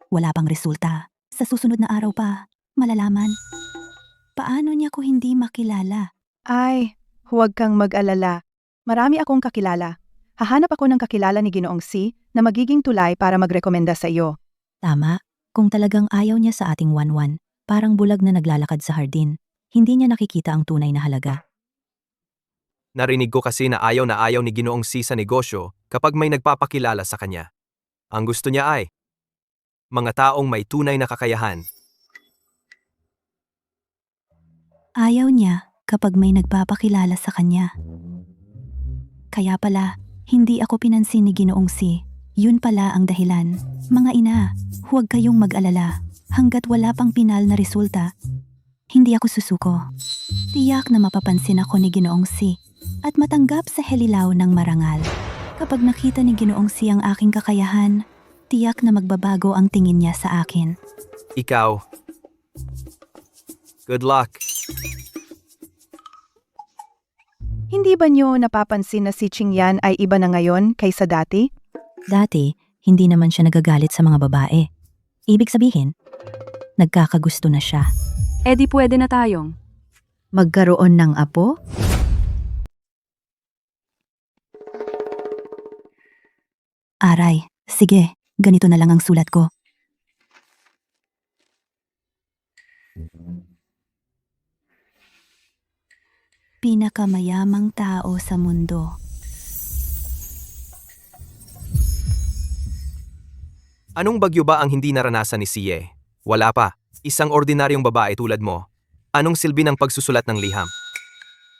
Wala pang resulta. Sa susunod na araw pa, malalaman. Paano niya ko hindi makilala? Ay, huwag kang mag-alala. Marami akong kakilala. Hahanap ako ng kakilala ni Ginoong Si na magiging tulay para magrekomenda sa iyo. Tama, kung talagang ayaw niya sa ating Wanwan, parang bulag na naglalakad sa hardin. Hindi niya nakikita ang tunay na halaga. Narinig ko kasi na ayaw ni Ginoong Si sa negosyo kapag may nagpapakilala sa kanya. Ang gusto niya ay mga taong may tunay na kakayahan. Ayaw niya kapag may nagpapakilala sa kanya. Kaya pala, hindi ako pinansin ni Ginoong Si. Yun pala ang dahilan. Mga ina, huwag kayong mag-alala. Hanggat wala pang pinal na resulta, hindi ako susuko. Tiyak na mapapansin ako ni Ginoong Si at matanggap sa Helilaw ng marangal. Kapag nakita ni Ginoong Si ang aking kakayahan, tiyak na magbabago ang tingin niya sa akin. Ikaw. Good luck. Hindi ba niyo napapansin na si Qingyan ay iba na ngayon kaysa dati? Dati, hindi naman siya nagagalit sa mga babae. Ibig sabihin, nagkakagusto na siya. E di pwede na tayong. Magkaroon ng apo? Aray, sige, ganito na lang ang sulat ko. Pinakamayamang tao sa mundo. Anong bagyo ba ang hindi naranasan ni Siye? Wala pa. Isang ordinaryong babae tulad mo. Anong silbi ng pagsusulat ng liham?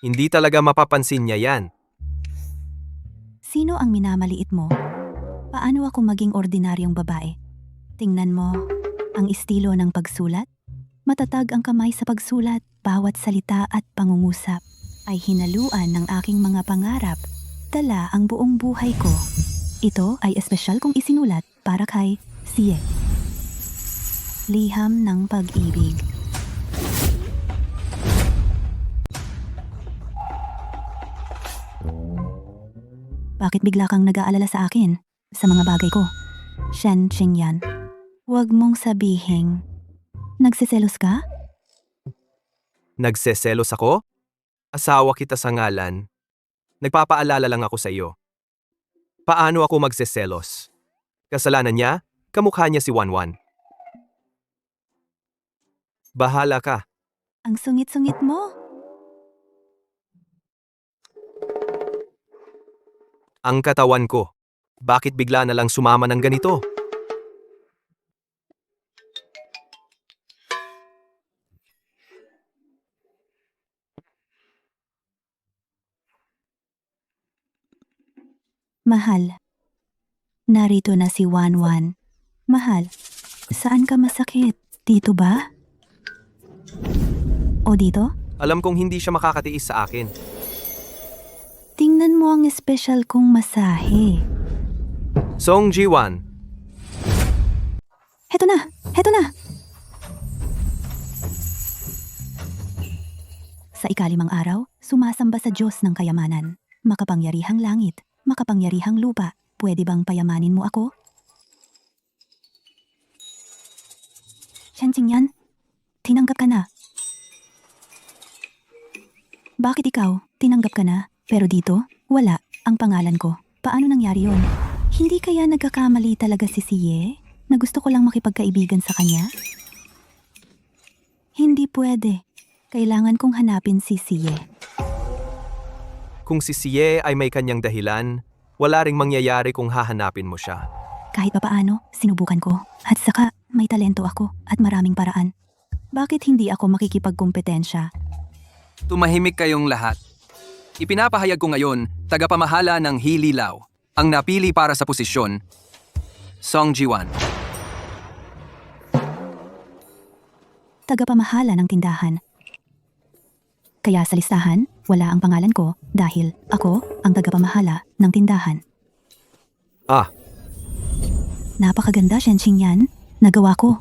Hindi talaga mapapansin niya yan. Sino ang minamaliit mo? Paano ako maging ordinaryong babae? Tingnan mo, ang estilo ng pagsulat. Matatag ang kamay sa pagsulat, bawat salita at pangungusap ay hinaluan ng aking mga pangarap. Dala ang buong buhay ko. Ito ay espesyal kong isinulat para kay Siye. Liham ng pag-ibig. Bakit bigla kang nag-aalala sa akin? Sa mga bagay ko? Shen Qingyan, huwag mong sabihin. Nagsiselos ka? Nagseselos ako? Asawa kita sa ngalan. Nagpapaalala lang ako sa iyo. Paano ako magseselos? Kasalanan niya? Kamukha niya si Wanwan. Bahala ka. Ang sungit-sungit mo. Ang katawan ko. Bakit bigla na lang sumama ng ganito? Mahal. Narito na si Wanwan. Mahal, saan ka masakit? Dito ba? O dito? Alam kong hindi siya makakatiis sa akin. Tingnan mo ang espesyal kong masahe. Song Ji-wan, Heto na! Heto na! Sa ikalimang araw, sumasamba sa Diyos ng kayamanan. Makapangyarihang langit, makapangyarihang lupa, pwede bang payamanin mo ako? Shen Qingyan, tinanggap ka na. Bakit ikaw? Tinanggap ka na, pero dito, wala, ang pangalan ko. Paano nangyari yon? Hindi kaya nagkakamali talaga si Siye na gusto ko lang makipagkaibigan sa kanya? Hindi pwede. Kailangan kong hanapin si Siye. kung si Siye ay may kanyang dahilan, wala ring mangyayari kung hahanapin mo siya. Kahit papaano, sinubukan ko. At saka, may talento ako at maraming paraan. Bakit hindi ako makikipagkumpetensya? Tumahimik kayong lahat. Ipinapahayag ko ngayon, tagapamahala ng Hililaw, ang napili para sa posisyon, Song Jiwan. Tagapamahala ng tindahan. Kaya sa listahan, wala ang pangalan ko dahil ako ang tagapamahala ng tindahan. Ah, Napakaganda, Shen Qingyan. Nagawa ko.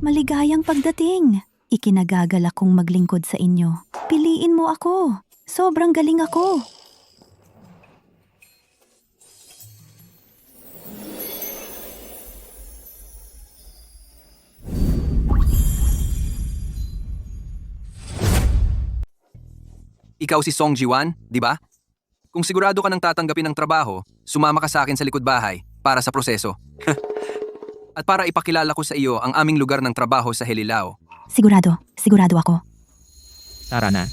Maligayang pagdating. Ikinagagalak kong maglingkod sa inyo. Piliin mo ako. Sobrang galing ako. ikaw si Song Jiwan, di ba? Kung sigurado ka nang tatanggapin ng trabaho, sumama ka sa akin sa likod bahay para sa proseso. At para ipakilala ko sa iyo ang aming lugar ng trabaho sa Helilao. Sigurado ako. Tara na.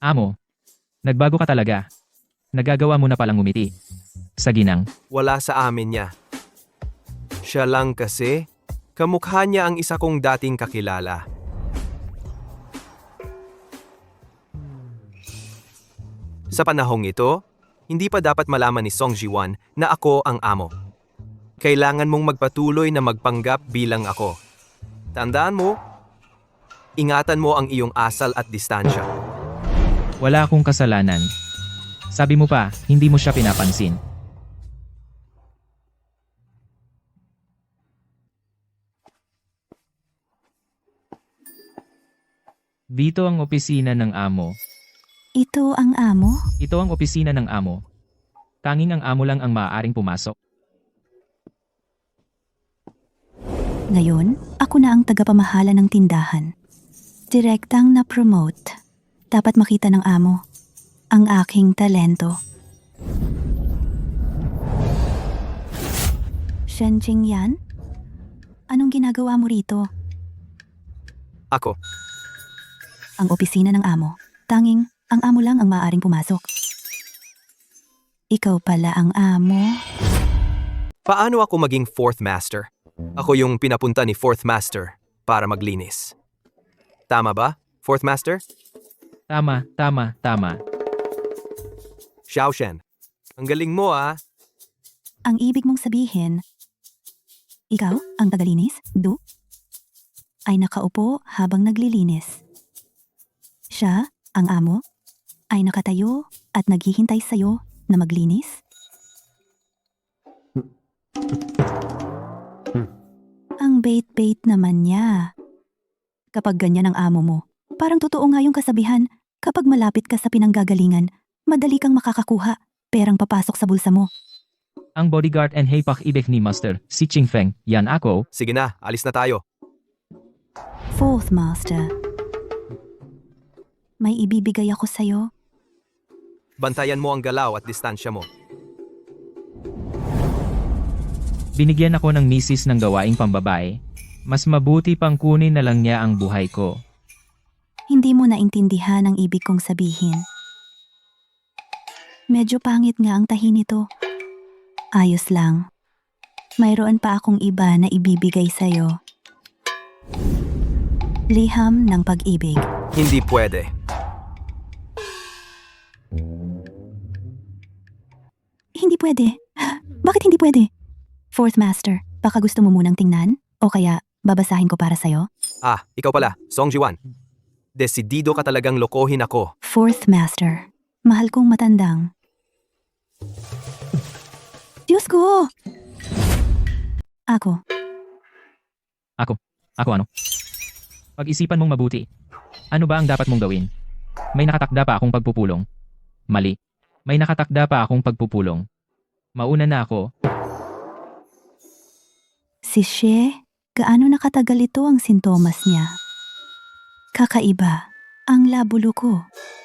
Amo, nagbago ka talaga. Nagagawa mo na palang ngumiti. Sa ginang. Wala sa amin niya. Siya lang kasi, kamukha niya ang isa kong dating kakilala. Sa panahong ito, hindi pa dapat malaman ni Song Jiwan na ako ang amo. Kailangan mong magpatuloy na magpanggap bilang ako. Tandaan mo, ingatan mo ang iyong asal at distansya. Wala akong kasalanan. Sabi mo pa, hindi mo siya pinapansin. Dito ang opisina ng amo. Ito ang amo? Ito ang opisina ng amo. Tanging ang amo lang ang maaaring pumasok. Ngayon, ako na ang tagapamahala ng tindahan. Direktang na-promote. Dapat makita ng amo ang aking talento. Shen Qingyan? Anong ginagawa mo rito? Ako, Ang opisina ng amo. Tanging, ang amo lang ang maaaring pumasok. Ikaw pala ang amo. paano ako maging fourth master? Ako yung pinapunta ni fourth master para maglinis. Tama ba, fourth master? Tama. Xiao Shen, ang galing mo ah. Ang ibig mong sabihin, ikaw ang tagalinis, Du? Ay nakaupo habang naglilinis. Siya, ang amo, ay nakatayo at naghihintay sa'yo na maglinis? Ang bait-bait naman niya. Kapag ganyan ang amo mo, parang totoo nga yung kasabihan, kapag malapit ka sa pinanggagalingan, madali kang makakakuha, perang papasok sa bulsa mo. Ang bodyguard and heipak ibig ni Master, si Ching Feng, yan ako. Sige na, alis na tayo. Fourth Master. May ibibigay ako sa'yo. Bantayan mo ang galaw at distansya mo. Binigyan ako ng misis ng gawaing pambabae. Mas mabuti pang kunin na lang niya ang buhay ko. Hindi mo naintindihan ang ibig kong sabihin. Medyo pangit nga ang tahi nito. Ayos lang. Mayroon pa akong iba na ibibigay sa'yo. Liham ng pag-ibig. Hindi pwede. Hindi pwede. Bakit hindi pwede? Fourth Master, baka gusto mo munang tingnan? O kaya, babasahin ko para sa'yo? Ah, ikaw pala, Song Jiwan. Desidido ka talagang lokohin ako. Fourth Master, mahal kong matandang. Diyos ko! Ako, Ako ano? Pag-isipan mong mabuti. Ano ba ang dapat mong gawin? May nakatakda pa akong pagpupulong. Mali. May nakatakda pa akong pagpupulong. Mauna na ako. si Xie, gaano nakatagal ito ang sintomas niya? Kakaiba, ang labulo ko.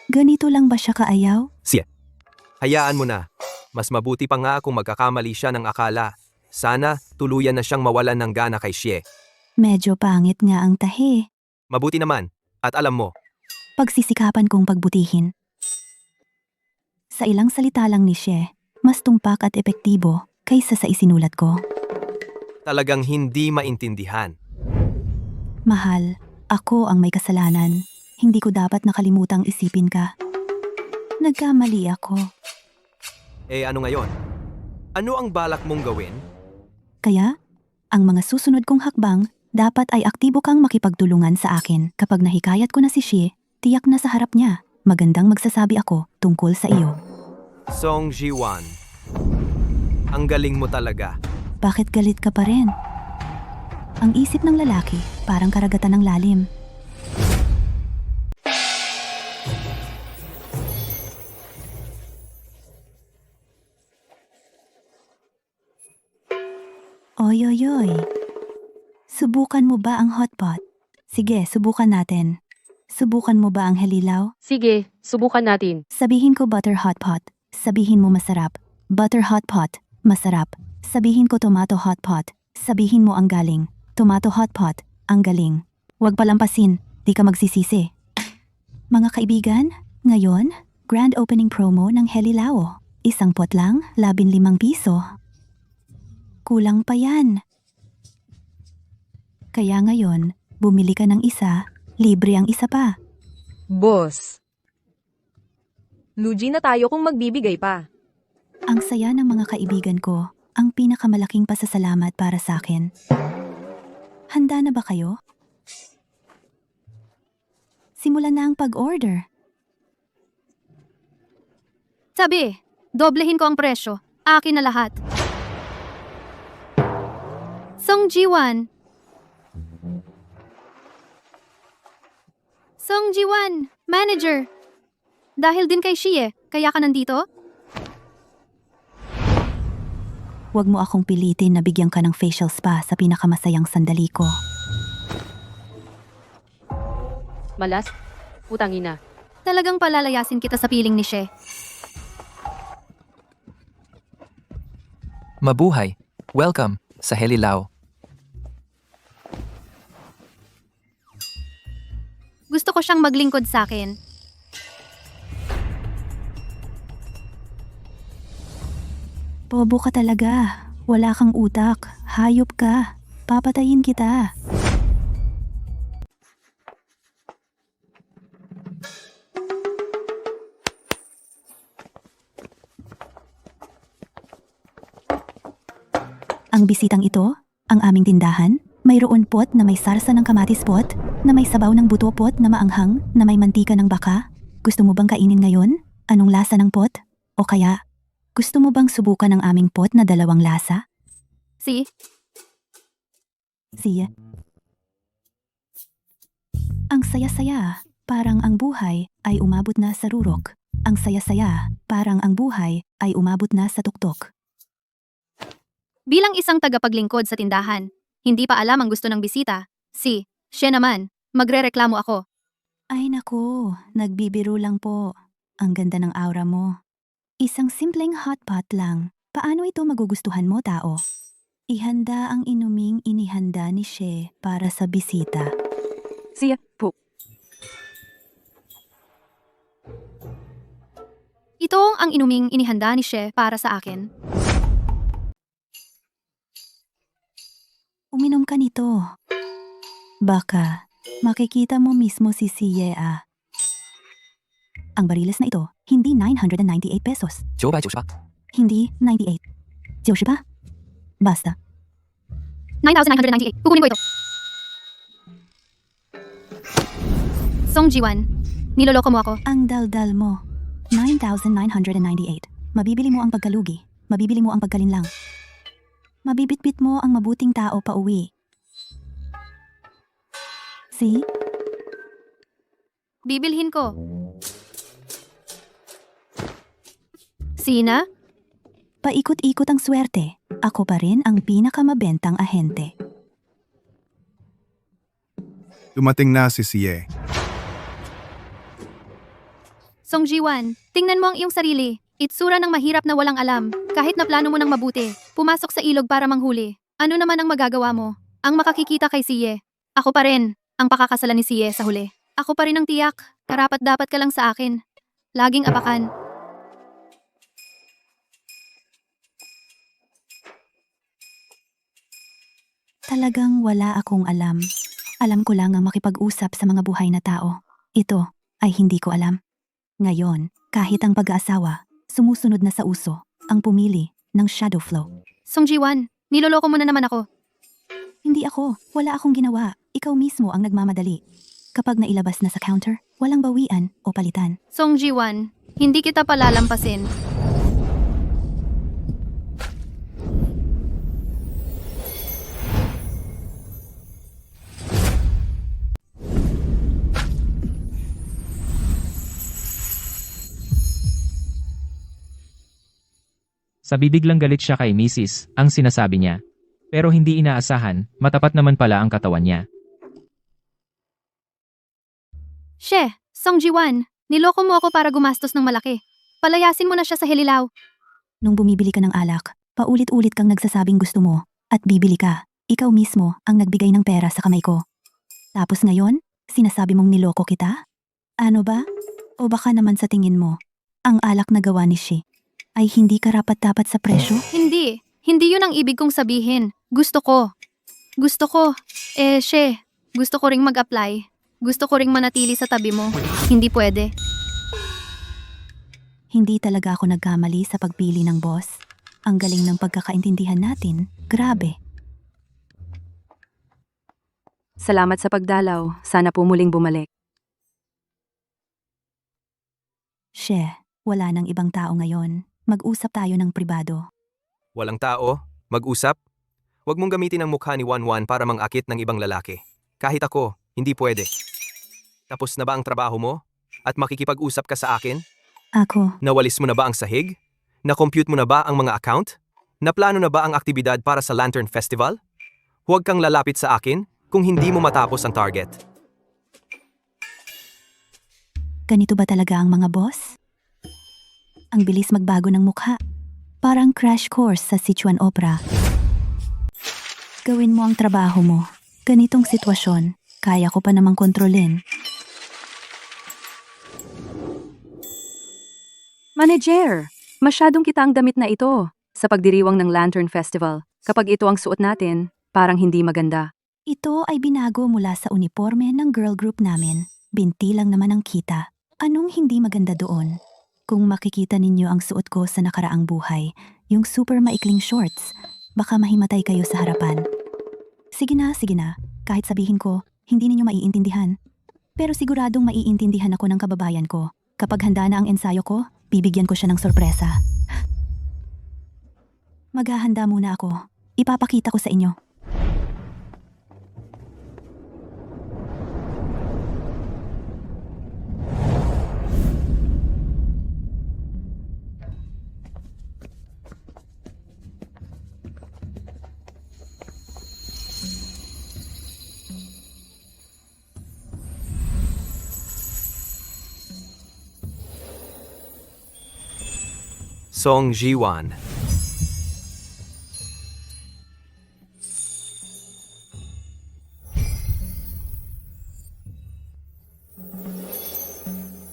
Ganito lang ba siya kaayaw? Hayaan mo na. Mas mabuti pa nga kung magkakamali siya ng akala. Sana tuluyan na siyang mawalan ng gana kay Xie. Medyo pangit nga ang tahi. Mabuti naman. At alam mo, Pagsisikapan kong pagbutihin. Sa ilang salita lang ni She, mas tumpak at epektibo kaysa sa isinulat ko. Talagang hindi maintindihan. Mahal, ako ang may kasalanan. Hindi ko dapat nakalimutang isipin ka. Nagkamali ako. Ano ngayon? Ano ang balak mong gawin? Kaya, ang mga susunod kong hakbang, dapat ay aktibo kang makipagtulungan sa akin. Kapag nahikayat ko na si She, tiyak na sa harap niya, magandang magsasabi ako tungkol sa iyo. Song Ji-wan. Ang galing mo talaga. Bakit galit ka pa rin? Ang isip ng lalaki, parang karagatan ng lalim. Oy, oy, oy. Subukan mo ba ang hotpot? Sige, subukan natin. Subukan mo ba ang helilaw? Sige, subukan natin. Sabihin ko butter hotpot. Sabihin mo masarap. Butter hotpot. Masarap. Sabihin ko tomato hotpot. Sabihin mo ang galing. Tomato hotpot. Ang galing. Huwag palampasin. Di ka magsisisi. Mga kaibigan, ngayon, grand opening promo ng helilaw. Isang pot lang, 15 piso. Kulang pa yan. Kaya ngayon, bumili ka ng isa, libre ang isa pa. Boss. Lugi na tayo kung magbibigay pa. Ang saya ng mga kaibigan ko, ang pinakamalaking pasasalamat para sa akin. Handa na ba kayo? Simulan na ang pag-order. Sabi, doblehin ko ang presyo. Akin na lahat. Song Ji-wan. Song Ji-wan, manager. Dahil din kay Shie, kaya ka nandito? Huwag mo akong pilitin na bigyan ka ng facial spa sa pinakamasayang sandali ko. Malas? Putang ina. Talagang palalayasin kita sa piling ni Shie. Mabuhay! Welcome sa Helilaw. Gusto ko siyang maglingkod sa akin. Bobo ka talaga. Wala kang utak. Hayop ka. Papatayin kita. Ang bisitang ito, ang aming tindahan, mayroon pot na may sarsa ng kamatis pot, na may sabaw ng buto pot na maanghang, na may mantika ng baka. Gusto mo bang kainin ngayon? Anong lasa ng pot? O kaya, gusto mo bang subukan ang aming pot na 2 lasa? Si, Siya. Ang saya-saya, parang ang buhay ay umabot na sa rurok. Ang saya-saya, parang ang buhay ay umabot na sa tuktok. bilang isang tagapaglingkod sa tindahan, hindi pa alam ang gusto ng bisita. Si, She naman, magrereklamo ako. Ay naku, nagbibiro lang po. Ang ganda ng aura mo. Isang simpleng hot pot lang. Paano ito magugustuhan mo, tao? Ihanda ang inuming inihanda ni She para sa bisita. Siya, po. Ito ang inuming inihanda ni She para sa akin. Uminom ka nito. Baka, makikita mo mismo si Siya. Ang bariles na ito, hindi 998 pesos. 998. Hindi 98. 98. Basta. 9,998. Kukunin ko ito. Song Ji-wan, niloloko mo ako. Ang daldal mo. 9,998. Mabibili mo ang pagkalugi. Mabibili mo ang pagkalinlang. Mabibitbit mo ang mabuting tao pa uwi. See? Bibilhin ko. Sina? Paikot-ikot ang swerte. Ako pa rin ang pinakamabentang ahente. Dumating na si Siye. Song Ji-wan, tingnan mo ang iyong sarili. Itsura ng mahirap na walang alam. Kahit na plano mo ng mabuti, pumasok sa ilog para manghuli. Ano naman ang magagawa mo? Ang makakikita kay Siye. Ako pa rin, ang pakakasalan ni Siye sa huli. Ako pa rin ang tiyak. Karapat-dapat ka lang sa akin. Laging apakan. Talagang wala akong alam. Alam ko lang ang makipag-usap sa mga buhay na tao. Ito ay hindi ko alam. Ngayon, kahit ang pag-aasawa, sumusunod na sa uso, ang pumili ng shadow flow. Song Ji-wan, niloloko mo na naman ako. Hindi ako, wala akong ginawa. Ikaw mismo ang nagmamadali. Kapag nailabas na sa counter, walang bawian o palitan. Song Ji-wan, hindi kita palalampasin. Sa bibig lang galit siya kay Mrs. ang sinasabi niya. Pero hindi inaasahan, matapat naman pala ang katawan niya. She, Song Ji-wan, niloko mo ako para gumastos ng malaki. Palayasin mo na siya sa Helilaw. Nung bumibili ka ng alak, paulit-ulit kang nagsasabing gusto mo, at bibili ka. Ikaw mismo ang nagbigay ng pera sa kamay ko. Tapos ngayon, sinasabi mong niloko kita? Ano ba? O baka naman sa tingin mo, ang alak na gawa ni Shi ay hindi karapat-dapat sa presyo? Hindi. Hindi yun ang ibig kong sabihin. Gusto ko. She, gusto ko ring mag-apply. Gusto ko ring manatili sa tabi mo. Hindi pwede. Hindi talaga ako nagkamali sa pagpili ng boss. Ang galing ng pagkakaintindihan natin. Grabe. Salamat sa pagdalaw. Sana po muling bumalik. She, wala nang ibang tao ngayon. Mag-usap tayo ng pribado. Walang tao? Mag-usap? Huwag mong gamitin ang mukha ni Wanwan para mangakit ng ibang lalaki. Kahit ako, hindi pwede. Tapos na ba ang trabaho mo? At makikipag-usap ka sa akin? Ako, Nawalis mo na ba ang sahig? Na-compute mo na ba ang mga account? Naplano na ba ang aktibidad para sa Lantern Festival? Huwag kang lalapit sa akin kung hindi mo matapos ang target. ganito ba talaga ang mga boss? Ang bilis magbago ng mukha. Parang crash course sa Sichuan Opera. Gawin mo ang trabaho mo. Ganitong sitwasyon, kaya ko pa namang kontrolin. Manager, masyadong kita ang damit na ito sa pagdiriwang ng Lantern Festival. Kapag ito ang suot natin, parang hindi maganda. Ito ay binago mula sa uniforme ng girl group namin. Binti lang naman ang kita. Anong hindi maganda doon? Kung makikita ninyo ang suot ko sa nakaraang buhay, yung super maikling shorts, baka mahimatay kayo sa harapan. Sige na, kahit sabihin ko, hindi ninyo maiintindihan. Pero siguradong maiintindihan ako ng kababayan ko. Kapag handa na ang ensayo ko, bibigyan ko siya ng sorpresa. Maghahanda muna ako. Ipapakita ko sa inyo. Song Ji-wan.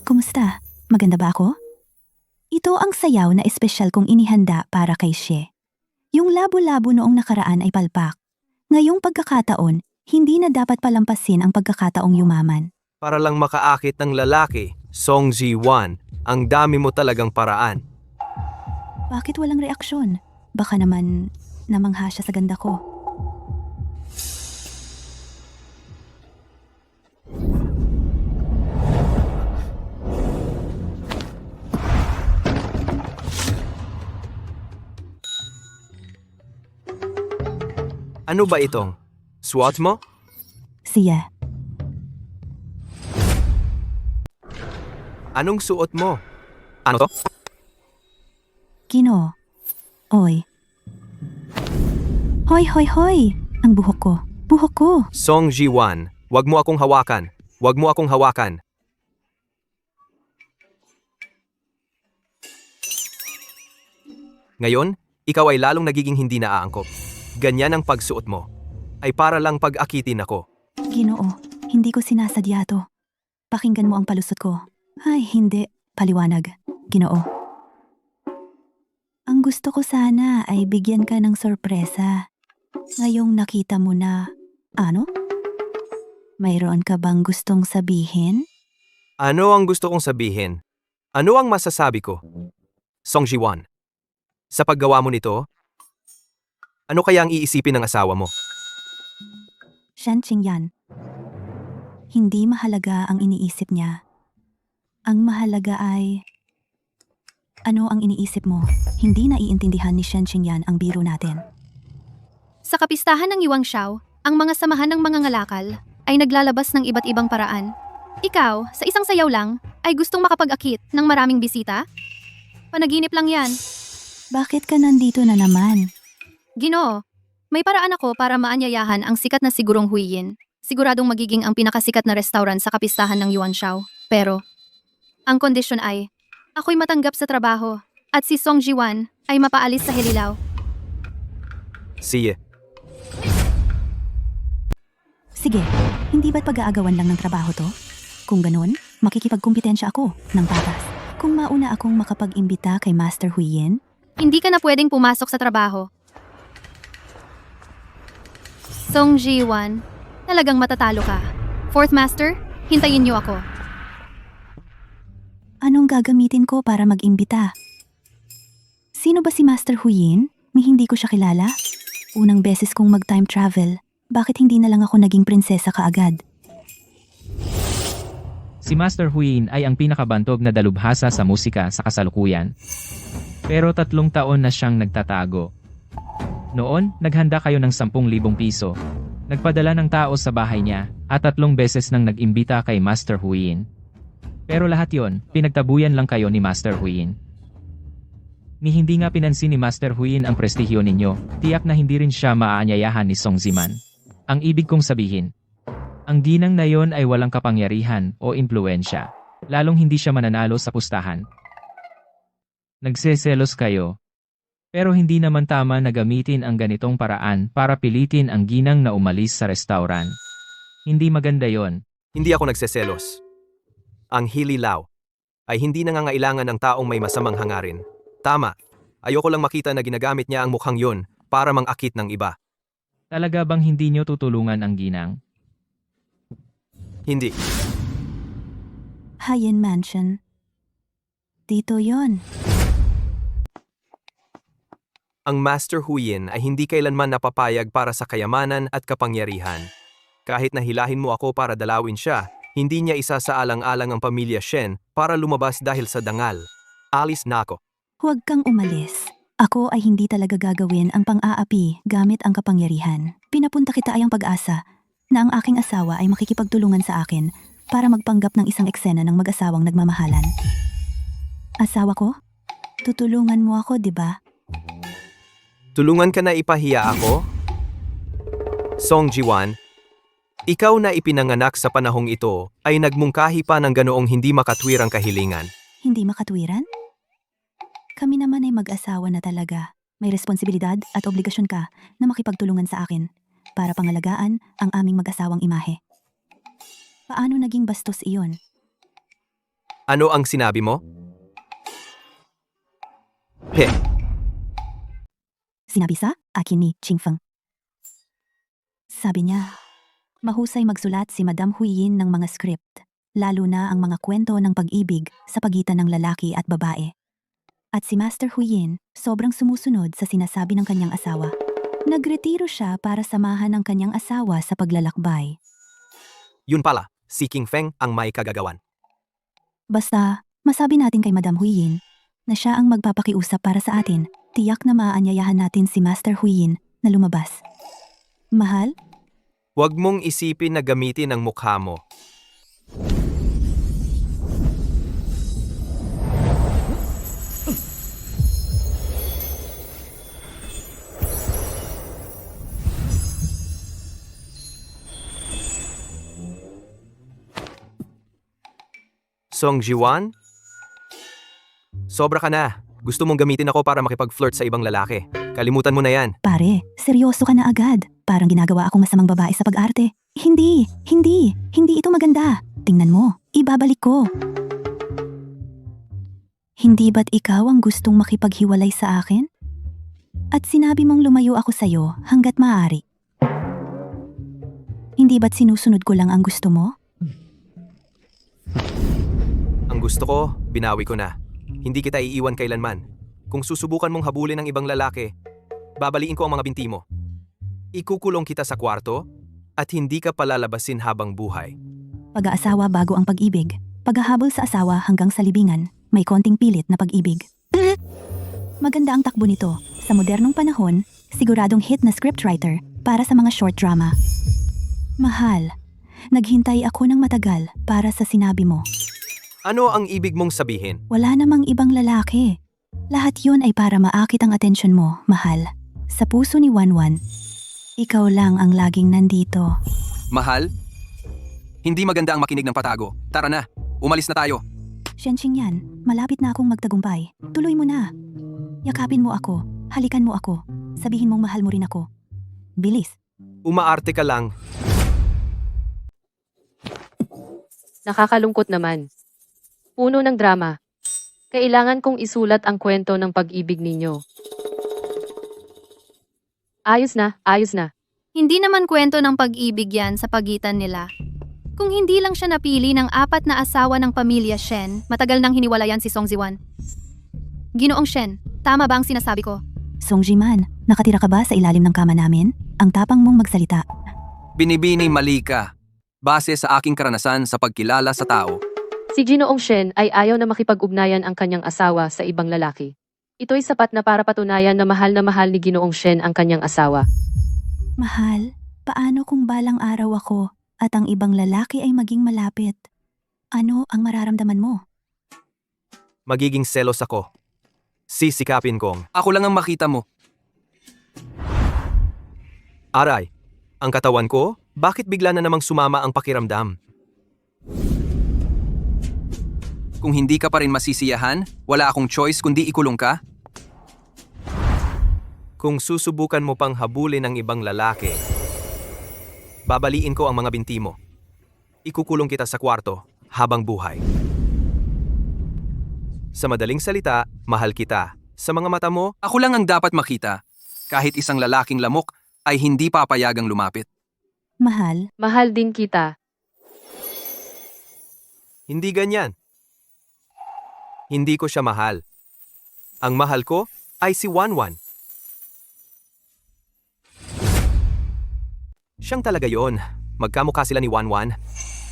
Kumusta? Maganda ba ako? Ito ang sayaw na espesyal kong inihanda para kay She. Yung labo-labo noong nakaraan ay palpak. Ngayong pagkakataon, hindi na dapat palampasin ang pagkakataong yumaman. Para lang makaakit ng lalaki, Song Ji-wan, ang dami mo talagang paraan. Bakit walang reaksyon? Baka naman namangha siya sa ganda ko. Ano ba itong? SWAT mo? Siya. Anong suot mo? Ano to? Kino. Oy. Hoy, hoy, hoy! Ang buhok ko. Buhok ko! Song Ji-wan, wag mo akong hawakan. Wag mo akong hawakan. Ngayon, ikaw ay lalong nagiging hindi naaangkop. Ganyan ang pagsuot mo. Ay para lang pag-akitin ako. Ginoo, hindi ko sinasadya to. Pakinggan mo ang palusot ko. Ay, hindi. Paliwanag. Ginoo. Ang gusto ko sana ay bigyan ka ng sorpresa. Ngayong nakita mo na, ano? Mayroon ka bang gustong sabihin? Ano ang gusto kong sabihin? Ano ang masasabi ko? Song Ji-won, sa paggawa mo nito, ano kaya ang iisipin ng asawa mo? Shen Qingyan. Hindi mahalaga ang iniisip niya. Ang mahalaga ay... Ano ang iniisip mo? Hindi naiintindihan ni Shen Qingyan ang biro natin. Sa kapistahan ng Yuang Xiao, ang mga samahan ng mga ngalakal ay naglalabas ng iba't ibang paraan. Ikaw, sa isang sayaw lang, ay gustong makapag-akit ng maraming bisita? Panaginip lang yan. Bakit ka nandito na naman? Ginoo, may paraan ako para maanyayahan ang sikat na sigurong Huiyin. Siguradong magiging ang pinakasikat na restaurant sa kapistahan ng Yuan Xiao. Pero, ang kondisyon ay, ako'y matanggap sa trabaho at si Song Ji-won ay mapaalis sa Helilao. Sige, Sige, hindi ba't pag-aagawan lang ng trabaho to? Kung ganun, makikipagkumpetensya ako ng patas. Kung mauna akong makapag-imbita kay Master Huiyin, Hindi ka na pwedeng pumasok sa trabaho. Song Ji-won, talagang matatalo ka. Fourth Master, hintayin niyo ako. anong gagamitin ko para mag-imbita? Sino ba si Master Huiyin? May hindi ko siya kilala. Unang beses kong mag-time travel. Bakit hindi na lang ako naging prinsesa kaagad? Si Master Huiyin ay ang pinakabantog na dalubhasa sa musika sa kasalukuyan. Pero 3 taon na siyang nagtatago. Noon, naghanda kayo ng 10,000 piso. Nagpadala ng tao sa bahay niya, at 3 beses nang nag-imbita kay Master Huiyin. Pero lahat yon, pinagtabuyan lang kayo ni Master Huiyin. Ni hindi nga pinansin ni Master Huiyin ang prestihyo ninyo, tiyak na hindi rin siya maaanyayahan ni Song Ziman. Ang ibig kong sabihin, ang ginang na yon ay walang kapangyarihan o impluensya, lalong hindi siya mananalo sa pustahan. Nagseselos kayo. Pero hindi naman tama na gamitin ang ganitong paraan para pilitin ang ginang na umalis sa restaurant. Hindi maganda yon. hindi ako nagseselos. Ang Helilao ay hindi nangangailangan ng taong may masamang hangarin. Tama, ayoko lang makita na ginagamit niya ang mukhang yon para mang-akit ng iba. Talaga bang hindi nyo tutulungan ang ginang? Hindi. High-end Mansion. Dito yon. Ang Master Huiyin ay hindi kailanman napapayag para sa kayamanan at kapangyarihan. Kahit nahilahin mo ako para dalawin siya, hindi niya isasaalang-alang ang pamilya Shen para lumabas dahil sa dangal. Alis na ako. Huwag kang umalis. Ako ay hindi talaga gagawin ang pang-aapi gamit ang kapangyarihan. Pinapunta kita ay ang pag-asa na ang aking asawa ay makikipagtulungan sa akin para magpanggap ng isang eksena ng mag-asawang nagmamahalan. Asawa ko? Tutulungan mo ako, di ba? Tulungan ka na ipahiya ako? Song Ji-won, ikaw na ipinanganak sa panahong ito ay nagmungkahi pa ng ganoong hindi makatwirang kahilingan. Hindi makatwiran? Kami naman ay mag-asawa na talaga. May responsibilidad at obligasyon ka na makipagtulungan sa akin para pangalagaan ang aming mag-asawang imahe. Paano naging bastos iyon? Ano ang sinabi mo? He. Sinabi sa akin ni Qingfeng. Sabi niya, mahusay magsulat si Madam Huiyin ng mga script, lalo na ang mga kwento ng pag-ibig sa pagitan ng lalaki at babae. At si Master Huiyin, sobrang sumusunod sa sinasabi ng kanyang asawa. Nagretiro siya para samahan ang kanyang asawa sa paglalakbay. Yun pala, si King Feng ang may kagagawan. Basta, masabi natin kay Madam Huiyin na siya ang magpapakiusap para sa atin. Tiyak na maaanyayahan natin si Master Huiyin na lumabas. Mahal? Huwag mong isipin na gamitin ang mukha mo. Song Ji-won? Sobra ka na. Gusto mong gamitin ako para makipag-flirt sa ibang lalaki. Kalimutan mo na yan. Pare, seryoso ka na agad. Parang ginagawa akong masamang babae sa pag-arte. Hindi ito maganda. Tingnan mo, ibabalik ko. Hindi ba't ikaw ang gustong makipaghiwalay sa akin? At sinabi mong lumayo ako sa'yo hanggat maaari. Hindi ba't sinusunod ko lang ang gusto mo? Ang gusto ko, binawi ko na. Hindi kita iiwan kailanman. Kung susubukan mong habulin ng ibang lalaki, babaliin ko ang mga binti mo. Ikukulong kita sa kwarto at hindi ka palalabasin habang buhay. Pag-aasawa bago ang pag-ibig. Paghahabol sa asawa hanggang sa libingan, may konting pilit na pag-ibig. Maganda ang takbo nito. Sa modernong panahon, siguradong hit na scriptwriter para sa mga short drama. Mahal, naghintay ako ng matagal para sa sinabi mo. Ano ang ibig mong sabihin? Wala namang ibang lalaki. Lahat yun ay para maakit ang atensyon mo, mahal. Sa puso ni Wanwan, ikaw lang ang laging nandito. Mahal? Hindi maganda ang makinig ng patago. Tara na, umalis na tayo. Shenching yan, malapit na akong magtagumpay. Tuloy mo na. Yakapin mo ako, halikan mo ako, sabihin mong mahal mo rin ako. Bilis. Umaarte ka lang. Nakakalungkot naman. Puno ng drama. Kailangan kong isulat ang kwento ng pag-ibig ninyo. Ayos na, ayos na. Hindi naman kwento ng pag-ibig yan sa pagitan nila. Kung hindi lang siya napili ng 4 na asawa ng pamilya Shen, matagal nang hiniwalayan si Song Ziwan. Ginoong Shen, tama ba ang sinasabi ko? Song Jiman, nakatira ka ba sa ilalim ng kama namin? Ang tapang mong magsalita. Binibini mali ka. Base sa aking karanasan sa pagkilala sa tao. Si Ginoong Shen ay ayaw na makipag-ugnayan ang kanyang asawa sa ibang lalaki. Ito'y sapat na para patunayan na mahal ni Ginoong Shen ang kanyang asawa. Mahal, paano kung balang araw ako at ang ibang lalaki ay maging malapit? Ano ang mararamdaman mo? Magiging selos ako. Sisikapin kong. Ako lang ang makita mo. Aray, ang katawan ko, bakit bigla na namang sumama ang pakiramdam? Kung hindi ka pa rin masisiyahan, wala akong choice kundi ikulong ka. Kung susubukan mo pang habulin ng ibang lalaki, babaliin ko ang mga binti mo. Ikukulong kita sa kwarto habang buhay. Sa madaling salita, mahal kita. Sa mga mata mo, Ako lang ang dapat makita. Kahit isang lalaking lamok ay hindi papayagang lumapit. Mahal, Mahal din kita. hindi ganyan. Hindi ko siya mahal. Ang mahal ko ay si Wanwan. Siyang talaga yon. Magkamukha sila ni Wanwan.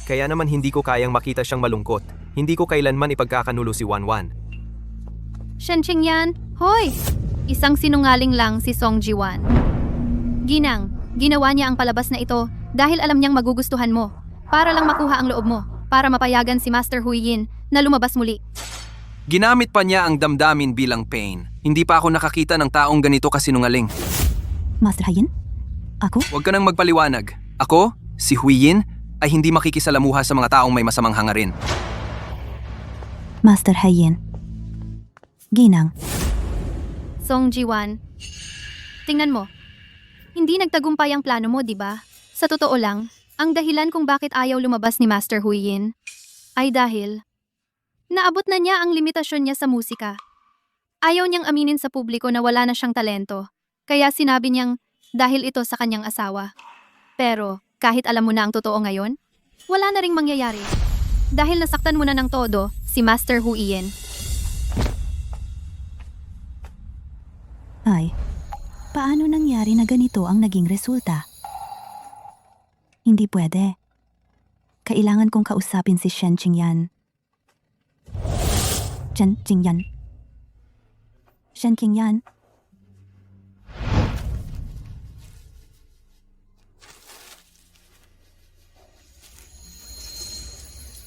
Kaya naman hindi ko kayang makita siyang malungkot. Hindi ko kailanman ipagkakanulo si Wanwan. Shenching yan, hoy! Isang sinungaling lang si Song Jiwan. Ginang, ginawa niya ang palabas na ito dahil alam niyang magugustuhan mo. Para lang makuha ang loob mo. Para mapayagan si Master Huiyin na lumabas muli. Ginamit pa niya ang damdamin bilang pain. Hindi pa ako nakakita ng taong ganito kasinungaling. Master Hayin? Ako? Huwag ka nang magpaliwanag. Ako, si Huiyin, ay hindi makikisalamuha sa mga taong may masamang hangarin. Master Hayin. Ginang, Song Jiwan, tingnan mo. Hindi nagtagumpay ang plano mo, di ba? Sa totoo lang, ang dahilan kung bakit ayaw lumabas ni Master Huiyin ay dahil naabot na niya ang limitasyon niya sa musika. Ayaw niyang aminin sa publiko na wala na siyang talento, kaya sinabi niyang dahil ito sa kanyang asawa. Pero kahit alam mo na ang totoo ngayon, wala na ring mangyayari. Dahil nasaktan mo na ng todo si Master Huiyin. ay, paano nangyari na ganito ang naging resulta? Hindi pwede. Kailangan kong kausapin si Shen Qingyan. Shen Qingyan. Shen Qingyan.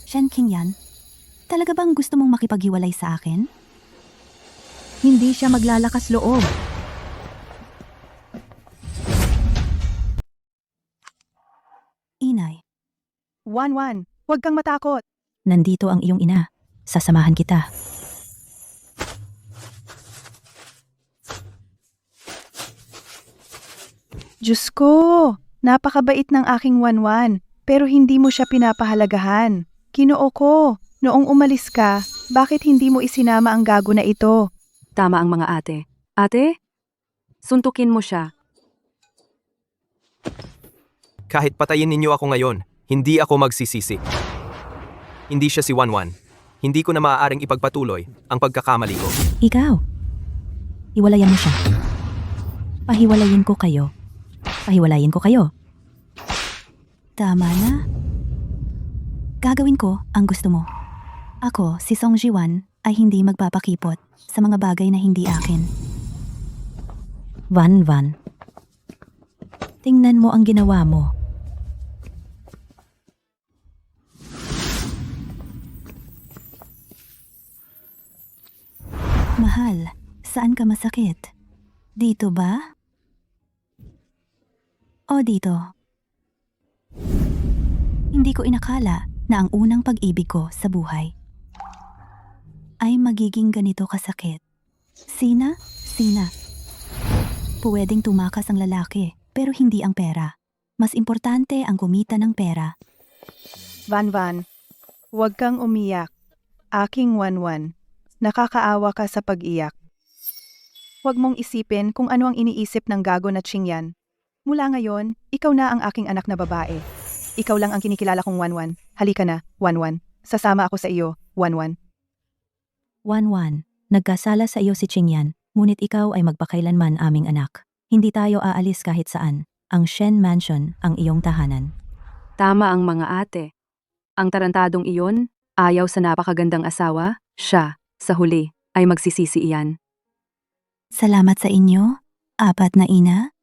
Shen Qingyan, talaga bang gusto mong makipaghiwalay sa akin? Hindi siya maglalakas loob. Inay, Wanwan, huwag kang matakot. nandito ang iyong ina. Sasamahan kita. Diyos ko, napakabait ng aking Wanwan, pero hindi mo siya pinapahalagahan. Ginoo ko, noong umalis ka, bakit hindi mo isinama ang gago na ito? Tama ang mga ate. Ate? Suntukin mo siya. Kahit patayin ninyo ako ngayon, hindi ako magsisisi. Hindi siya si Wanwan. Hindi ko na maaaring ipagpatuloy ang pagkakamali ko. Ikaw. Hiwalayan mo siya. Pahiwalayin ko kayo. Pahiwalayin ko kayo. Tama na. Gagawin ko ang gusto mo. Ako, si Song Jiwan, ay hindi magpapakipot sa mga bagay na hindi akin. Van. Tingnan mo ang ginawa mo. Mahal, saan ka masakit? Dito ba? O dito? Hindi ko inakala na ang unang pag-ibig ko sa buhay ay magiging ganito kasakit. Sina? Pwedeng tumakas ang lalaki, pero hindi ang pera. Mas importante ang kumita ng pera. Van, huwag kang umiyak. Aking Wanwan, nakakaawa ka sa pag-iyak. Huwag mong isipin kung ano ang iniisip ng gago na Qingyan. Mula ngayon, ikaw na ang aking anak na babae. Ikaw lang ang kinikilala kong Wanwan. Halika na, Wanwan. Sasama ako sa iyo, Wanwan. Wanwan, nagkasala sa iyo si Qingyan, ngunit ikaw ay magpakailanman aming anak. Hindi tayo aalis kahit saan. Ang Shen Mansion ang iyong tahanan. Tama ang mga ate. Ang tarantadong iyon, ayaw sa napakagandang asawa, siya, sa huli, ay magsisisi iyan. Salamat sa inyo, apat na ina.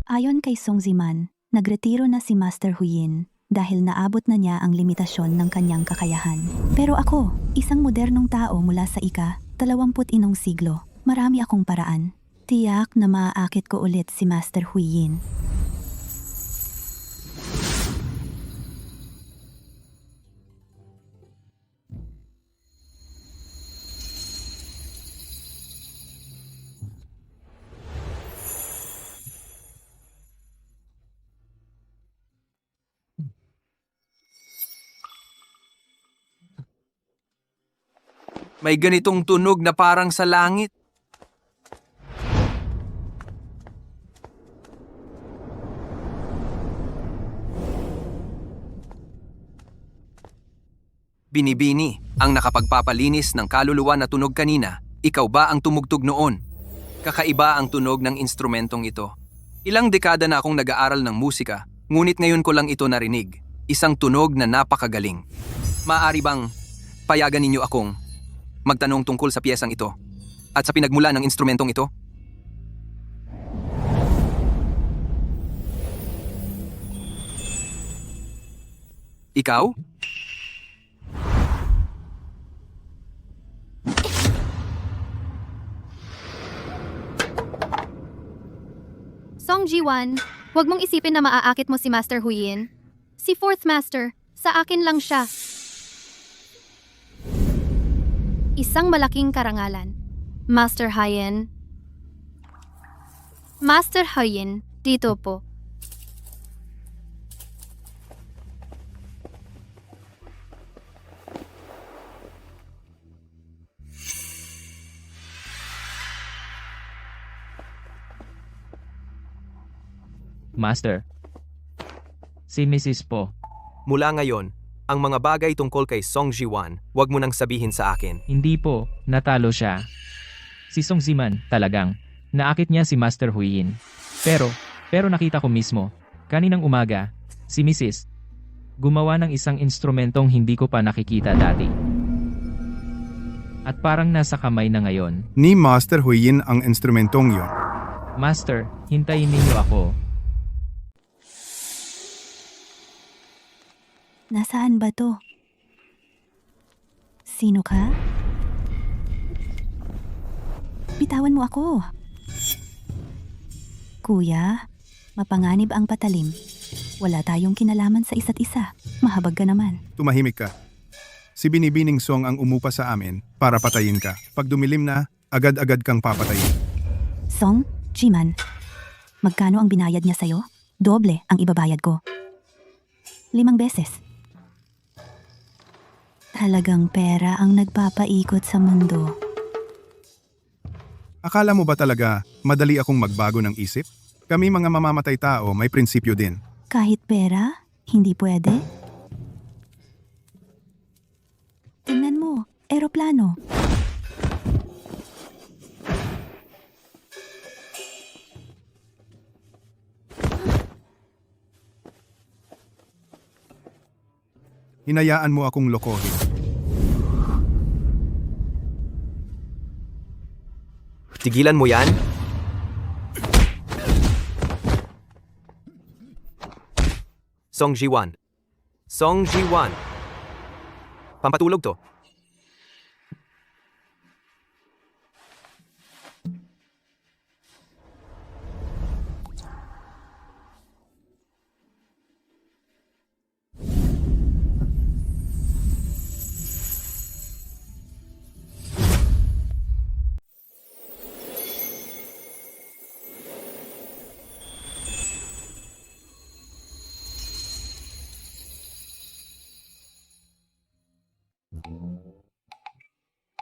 Ayon kay Song Ziman, nagretiro na si Master Huyin dahil naabot na niya ang limitasyon ng kanyang kakayahan. Pero ako, isang modernong tao mula sa ika-21 siglo, marami akong paraan. Tiyak na maaakit ko ulit si Master Huyin. May ganitong tunog na parang sa langit. Binibini, ang nakapagpapalinis ng kaluluwa na tunog kanina, ikaw ba ang tumugtog noon? Kakaiba ang tunog ng instrumentong ito. Ilang dekada na akong nag-aaral ng musika, ngunit ngayon ko lang ito narinig. Isang tunog na napakagaling. Maaari bang payagan ninyo akong magtanong tungkol sa piyesang ito at sa pinagmula ng instrumentong ito? Ikaw? Song Jiwan, huwag mong isipin na maaakit mo si Master Huyin. Si Fourth Master, sa akin lang siya. Isang malaking karangalan. Master Huyin. Master Huyin, dito po. Master. Si Mrs. Po. Mula ngayon, ang mga bagay tungkol kay Song Jiwan, wag mo nang sabihin sa akin. Hindi po, natalo siya. Si Song Ziman, talagang. Naakit niya si Master Huyin. Pero nakita ko mismo, kaninang umaga, si Mrs. gumawa ng isang instrumentong hindi ko pa nakikita dati. At parang nasa kamay na ngayon. Ni Master Huyin ang instrumentong yon. Master, hintayin ninyo ako. Nasaan ba to? Sino ka? Bitawan mo ako. Kuya, mapanganib ang patalim. Wala tayong kinalaman sa isa't isa. Mahabag ka naman. Tumahimik ka. Si Binibining Song ang umupa sa amin para patayin ka. Pag dumilim na, agad-agad kang papatayin. Song, Jiman, magkano ang binayad niya sa'yo? doble ang ibabayad ko. 5 beses. Talagang pera ang nagpapaikot sa mundo. Akala mo ba talaga madali akong magbago ng isip? Kami mga mamamatay tao may prinsipyo din. Kahit pera, hindi pwede? Tingnan mo, eroplano. Hinayaan mo akong lokohin. Tigilan mo yan? Song Ji-wan. Song Ji-wan. Pampatulog to.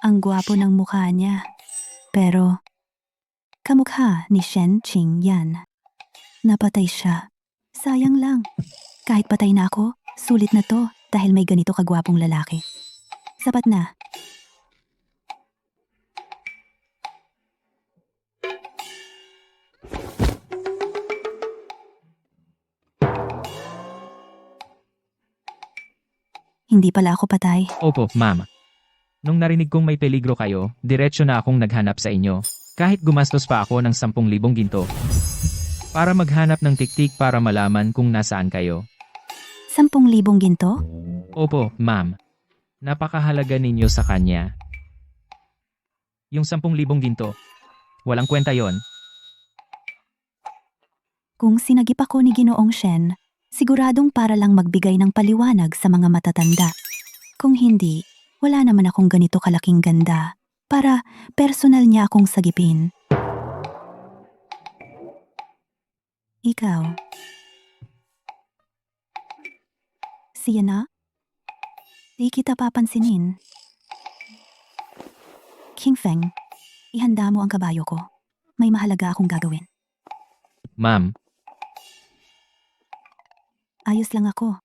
Ang gwapo ng mukha niya. Pero, kamukha ni Shen Qingyan. Napatay siya. Sayang lang. Kahit patay na ako, sulit na to dahil may ganito kagwapong lalaki. Sapat na. Hindi pala ako patay. Opo, ma'am. Nung narinig kong may peligro kayo, diretso na akong naghanap sa inyo. Kahit gumastos pa ako ng 10,000 ginto. Para maghanap ng tiktik para malaman kung nasaan kayo. 10,000 ginto? Opo, ma'am. Napakahalaga ninyo sa kanya. Yung 10,000 ginto. Walang kwenta yon. Kung sinagip ako ni Ginoong Shen, siguradong para lang magbigay ng paliwanag sa mga matatanda. Kung hindi, wala naman akong ganito kalaking ganda para personal niya akong sagipin. Ikaw. Siya na? Di kita papansinin. King Feng, ihanda mo ang kabayo ko. May mahalaga akong gagawin. Ma'am, Ayos lang ako.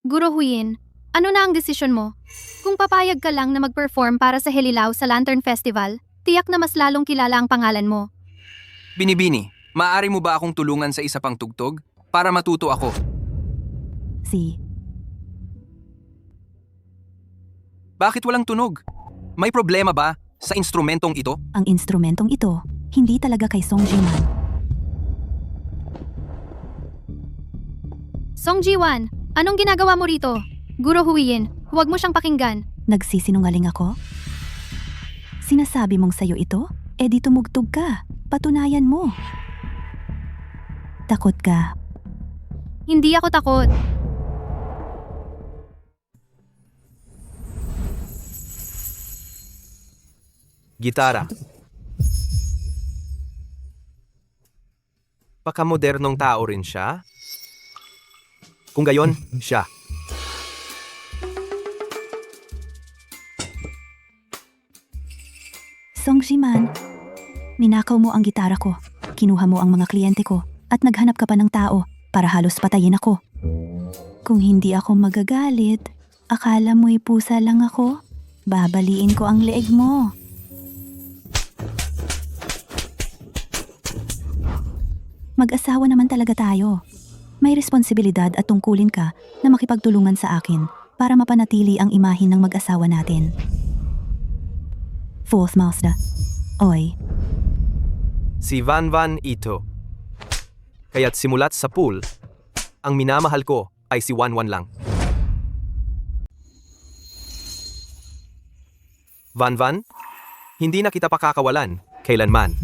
Guro Huyin, ano na ang desisyon mo? Kung papayag ka lang na mag-perform para sa Helilao sa Lantern Festival, tiyak na mas lalong kilala ang pangalan mo. Binibini, maaari mo ba akong tulungan sa isa pang tugtog? Para matuto ako. Bakit walang tunog? May problema ba sa instrumentong ito? Ang instrumentong ito, hindi talaga kay Song Jiman. Song Ji-wan, anong ginagawa mo rito? Guro Huyin, huwag mo siyang pakinggan. Nagsisinungaling ako? Sinasabi mong sayo ito? Eh di tumugtog ka. Patunayan mo. Takot ka. Hindi ako takot. Gitara. Pakamodernong tao rin siya? Kung gayon, siya. Song Jiman, ninakaw mo ang gitara ko. Kinuha mo ang mga kliyente ko at naghanap ka pa ng tao para halos patayin ako. Kung hindi ako magagalit, akala mo'y pusa lang ako? Babaliin ko ang leeg mo. Mag-asawa naman talaga tayo. May responsibilidad at tungkulin ka na makipagtulungan sa akin para mapanatili ang imahin ng mag-asawa natin. Fourth Master. Oy, Si Van Van ito. Kaya't simulat sa pool, ang minamahal ko ay si Wan Wan lang. Van Van, hindi na kita pakakawalan, kailanman.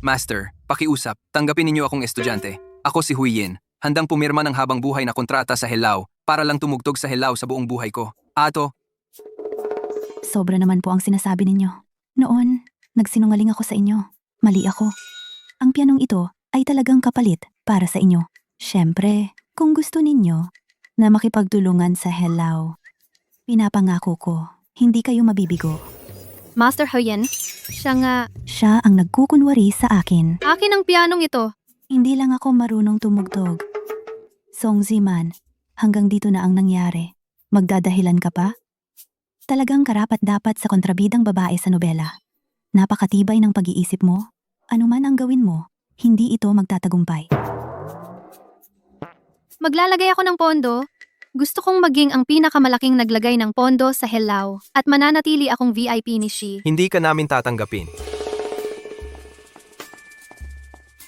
Master, pakiusap, tanggapin ninyo akong estudyante. Ako si Huyin, handang pumirma ng habang buhay na kontrata sa Helao para lang tumugtog sa Helao sa buong buhay ko. Ato, sobra naman po ang sinasabi ninyo. Noon, Nagsinungaling ako sa inyo. Mali ako. Ang pianong ito ay talagang kapalit para sa inyo. Siyempre, kung gusto ninyo na makipagtulungan sa Hello, pinapangako ko, hindi kayo mabibigo. Master Huyen, siya nga, Siya ang nagkukunwari sa akin. akin ang pianong ito. Hindi lang ako marunong tumugtog. Song Ziman, hanggang dito na ang nangyari. Magdadahilan ka pa? Talagang karapat-dapat sa kontrabidang babae sa nobela. Napakatibay ng pag-iisip mo. Ano man ang gawin mo, hindi ito magtatagumpay. Maglalagay ako ng pondo. Gusto kong maging ang pinakamalaking naglagay ng pondo sa Helao at mananatili akong VIP ni Shi. Hindi ka namin tatanggapin.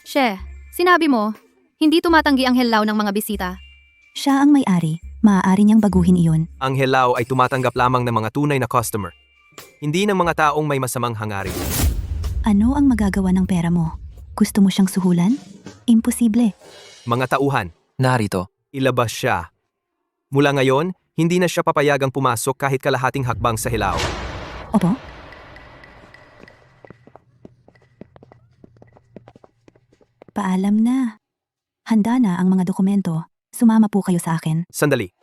She, sinabi mo, hindi tumatanggi ang Helao ng mga bisita. Siya ang may-ari. Maaari niyang baguhin iyon. Ang Helao ay tumatanggap lamang ng mga tunay na customer. Hindi ng mga taong may masamang hangarin. Ano ang magagawa ng pera mo? Gusto mo siyang suhulan? Imposible. Mga tauhan, Narito. ilabas siya. Mula ngayon, hindi na siya papayagang pumasok kahit kalahating hakbang sa Helao. Opo? Paalam na. Handa na ang mga dokumento. Sumama po kayo sa akin. Sandali.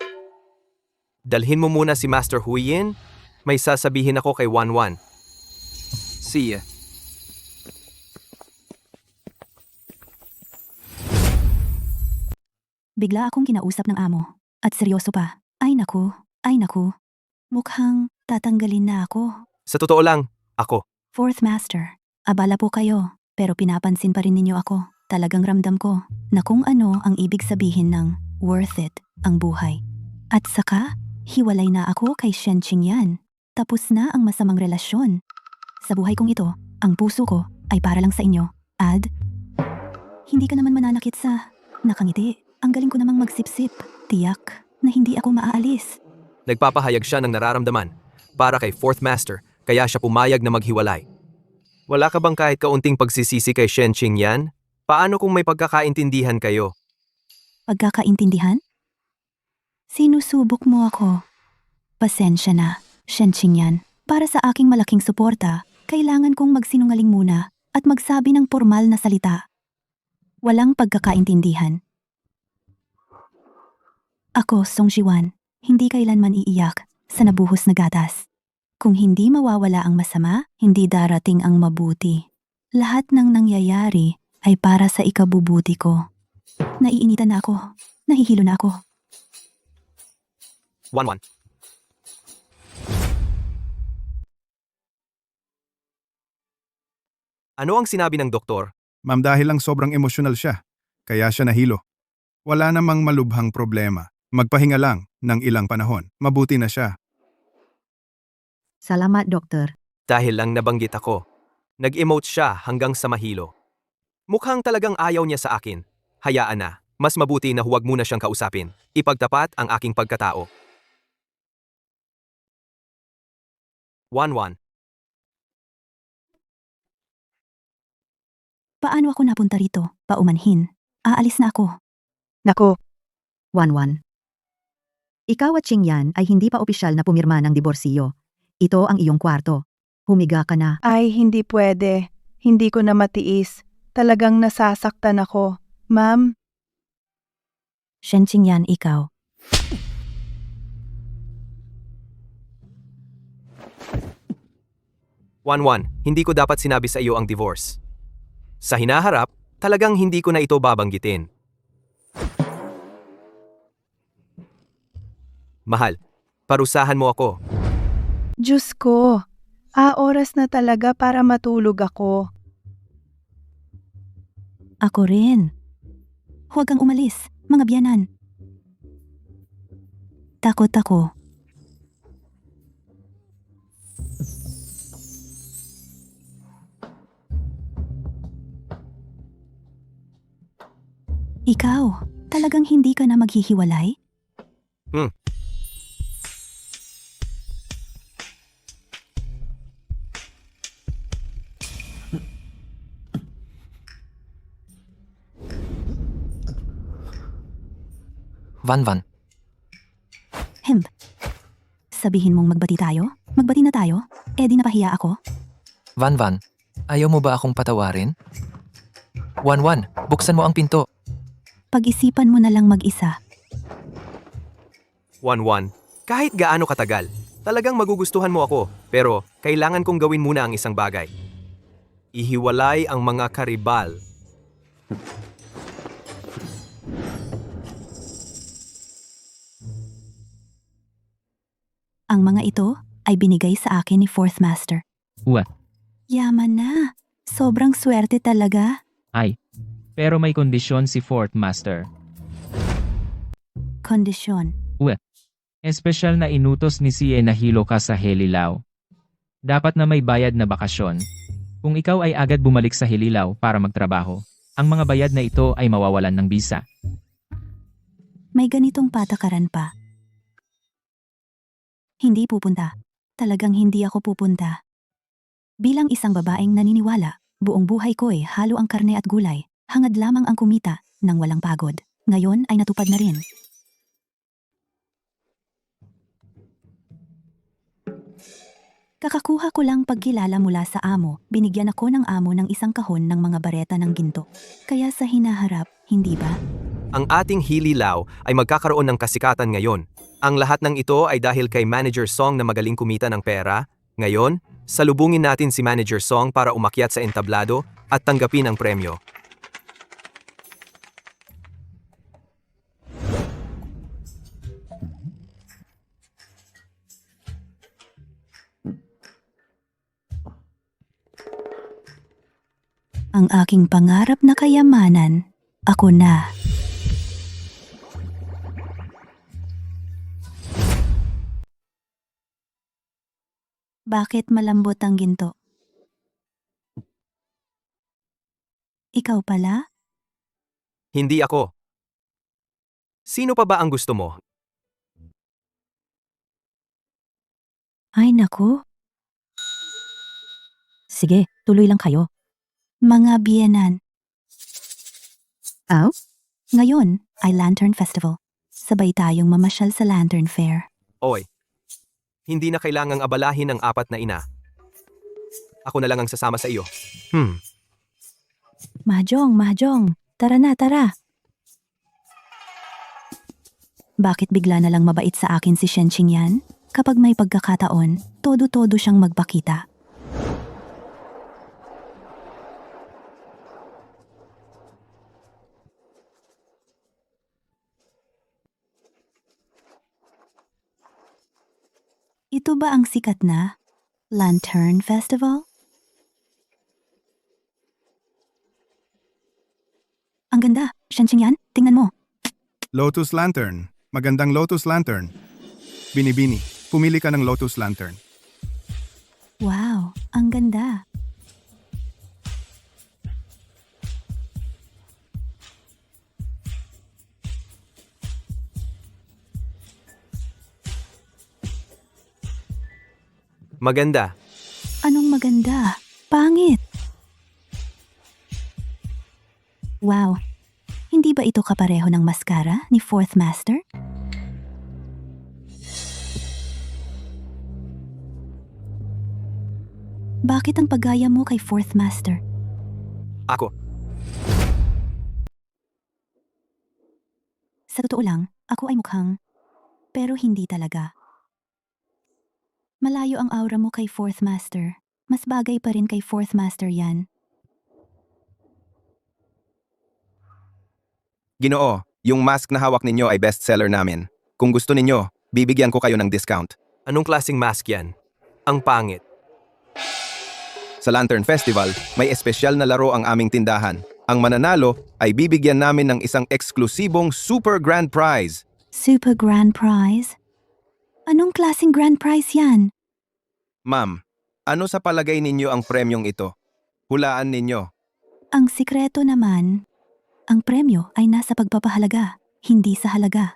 Dalhin mo muna si Master Huyen. May sasabihin ako kay Wanwan. See ya. Bigla akong kinausap ng amo. At seryoso pa. Ay naku, ay naku. Mukhang tatanggalin na ako. Sa totoo lang, ako. Fourth Master, abala po kayo. Pero pinapansin pa rin ninyo ako. Talagang ramdam ko na kung ano ang ibig sabihin ng worth it ang buhay. At saka, hiwalay na ako kay Shen Qingyan. Tapos na ang masamang relasyon. Sa buhay kong ito, ang puso ko ay para lang sa inyo. Ad, hindi ka naman mananakit sa nakangiti. Ang galing ko namang magsipsip. Tiyak na hindi ako maaalis. Nagpapahayag siya ng nararamdaman para kay Fourth Master, kaya siya pumayag na maghiwalay. Wala ka bang kahit kaunting pagsisisi kay Shen Qingyan? Paano kung may pagkakaintindihan kayo? Pagkakaintindihan? Sinusubok mo ako. Pasensya na, Shen Qingyan. Para sa aking malaking suporta, kailangan kong magsinungaling muna at magsabi ng formal na salita. Walang pagkakaintindihan. Ako, Song Jiwan, hindi kailanman iiyak sa nabuhos na gatas. Kung hindi mawawala ang masama, hindi darating ang mabuti. Lahat ng nangyayari ay para sa ikabubuti ko. Naiinitan na ako. Nahihilo na ako. Wanwan. Ano ang sinabi ng doktor? Ma'am, dahil lang sobrang emosyonal siya, kaya siya nahilo. Wala namang malubhang problema. Magpahinga lang ng ilang panahon. Mabuti na siya. Salamat, Doktor. Dahil lang nabanggit ako. Nag-emote siya hanggang sa mahilo. Mukhang talagang ayaw niya sa akin. Hayaan na. Mas mabuti na huwag muna siyang kausapin. Ipagtapat ang aking pagkatao. Wanwan. Paano ako napunta rito? Paumanhin. Aalis na ako. Naku, Wanwan. Ikaw at Qingyan ay hindi pa opisyal na pumirma ng diborsiyo. Ito ang iyong kwarto. Humiga ka na. ay hindi pwede. Hindi ko na matiis. Talagang nasasaktan ako. Ma'am, Shen Qingyan, ikaw. Wanwan, hindi ko dapat sinabi sa iyo ang divorce. Sa hinaharap, talagang hindi ko na ito babanggitin. Mahal, parusahan mo ako. Diyos ko. Oras na talaga para matulog ako. Ako rin. Huwag kang umalis, mga biyanan. Takot ako. Ikaw, talagang hindi ka na maghihiwalay? Wanwan. Hemp. Sabihin mong magbati tayo? Magbati na tayo? Eh di napahiya ako? Wanwan. Ayaw mo ba akong patawarin? Wanwan, buksan mo ang pinto. Pag-isipan mo na lang mag-isa. Wanwan, kahit gaano katagal, talagang magugustuhan mo ako. Pero kailangan kong gawin muna ang isang bagay. Ihiwalay ang mga karibal. Ang mga ito ay binigay sa akin ni Fourth Master. Uwa. Yaman na. Sobrang swerte talaga. Ay. Pero may kondisyon si Fourth Master. Kondisyon. Espesyal na inutos ni Cie na hilo ka sa Helilaw. Dapat na may bayad na bakasyon. Kung ikaw ay agad bumalik sa Helilaw para magtrabaho, ang mga bayad na ito ay mawawalan ng bisa. May ganitong patakaran pa. Hindi pupunta. Talagang hindi ako pupunta. Bilang isang babaeng naniniwala, buong buhay ko ay halo ang karne at gulay. Hangad lamang ang kumita nang walang pagod. Ngayon ay natupad na rin. Kakakuha ko lang pagkilala mula sa amo. Binigyan ako ng amo ng isang kahon ng mga bareta ng ginto. Kaya sa hinaharap, hindi ba? Ang ating Hililaw ay magkakaroon ng kasikatan ngayon. Ang lahat ng ito ay dahil kay Manager Song na magaling kumita ng pera. Ngayon, salubungin natin si Manager Song para umakyat sa entablado at tanggapin ang premyo. Ang aking pangarap na kayamanan, ako na. Bakit malambot ang ginto? Ikaw pala? Hindi ako. Sino pa ba ang gusto mo? Ay naku, Sige, tuloy lang kayo. mga biyenan. Aw? Ngayon ay Lantern Festival. Sabay tayong mamasyal sa Lantern Fair. Oy, hindi na kailangang abalahin ang apat na ina. Ako na lang ang sasama sa iyo. Mahjong, tara na, tara. Bakit bigla na lang mabait sa akin si Shen Qingyan? Kapag may pagkakataon, todo-todo siyang magpakita. Ito ba ang sikat na Lantern Festival? Ang ganda, Shen Qingyan, tingnan mo. Lotus Lantern. Magandang Lotus Lantern. Binibini, pumili ka ng Lotus Lantern. Wow, ang ganda. Maganda. Anong maganda? Pangit. Wow, hindi ba ito kapareho ng mascara ni Fourth Master? Bakit ang paggaya mo kay Fourth Master? Ako. Sa totoo lang, ako ay mukhang, pero hindi talaga. Malayo ang aura mo kay Fourth Master. Mas bagay pa rin kay Fourth Master yan. Ginoo, yung mask na hawak ninyo ay bestseller namin. Kung gusto ninyo, bibigyan ko kayo ng discount. Anong klaseng mask yan? Ang pangit. Sa Lantern Festival, may espesyal na laro ang aming tindahan. Ang mananalo ay bibigyan namin ng isang eksklusibong super grand prize. Super Grand Prize? Anong klaseng Grand Prize yan? Ma'am, ano sa palagay ninyo ang premyong ito? Hulaan ninyo. Ang sikreto naman, ang premyo ay nasa pagpapahalaga, hindi sa halaga.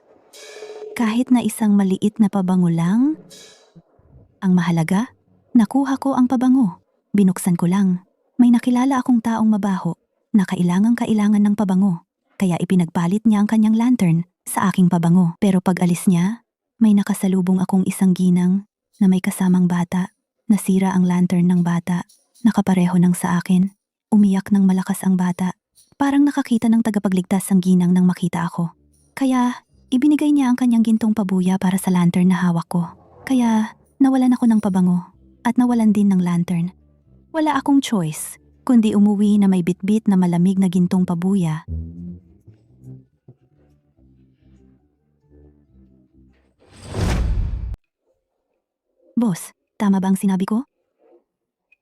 Kahit na isang maliit na pabango lang, ang mahalaga, nakuha ko ang pabango. Binuksan ko lang. May nakilala akong taong mabaho na kailangan ng pabango. Kaya ipinagpalit niya ang kanyang lantern sa aking pabango. Pero pag alis niya, may nakasalubong akong isang ginang na may kasamang bata. Nasira ang lantern ng bata. Nakapareho nang sa akin. Umiyak ng malakas ang bata. Parang nakakita ng tagapagligtas ang ginang nang makita ako. Kaya, ibinigay niya ang kanyang gintong pabuya para sa lantern na hawak ko. Kaya, nawalan ako ng pabango. At nawalan din ng lantern. Wala akong choice, kundi umuwi na may bitbit na malamig na gintong pabuya. Boss, tama ba ang sinabi ko?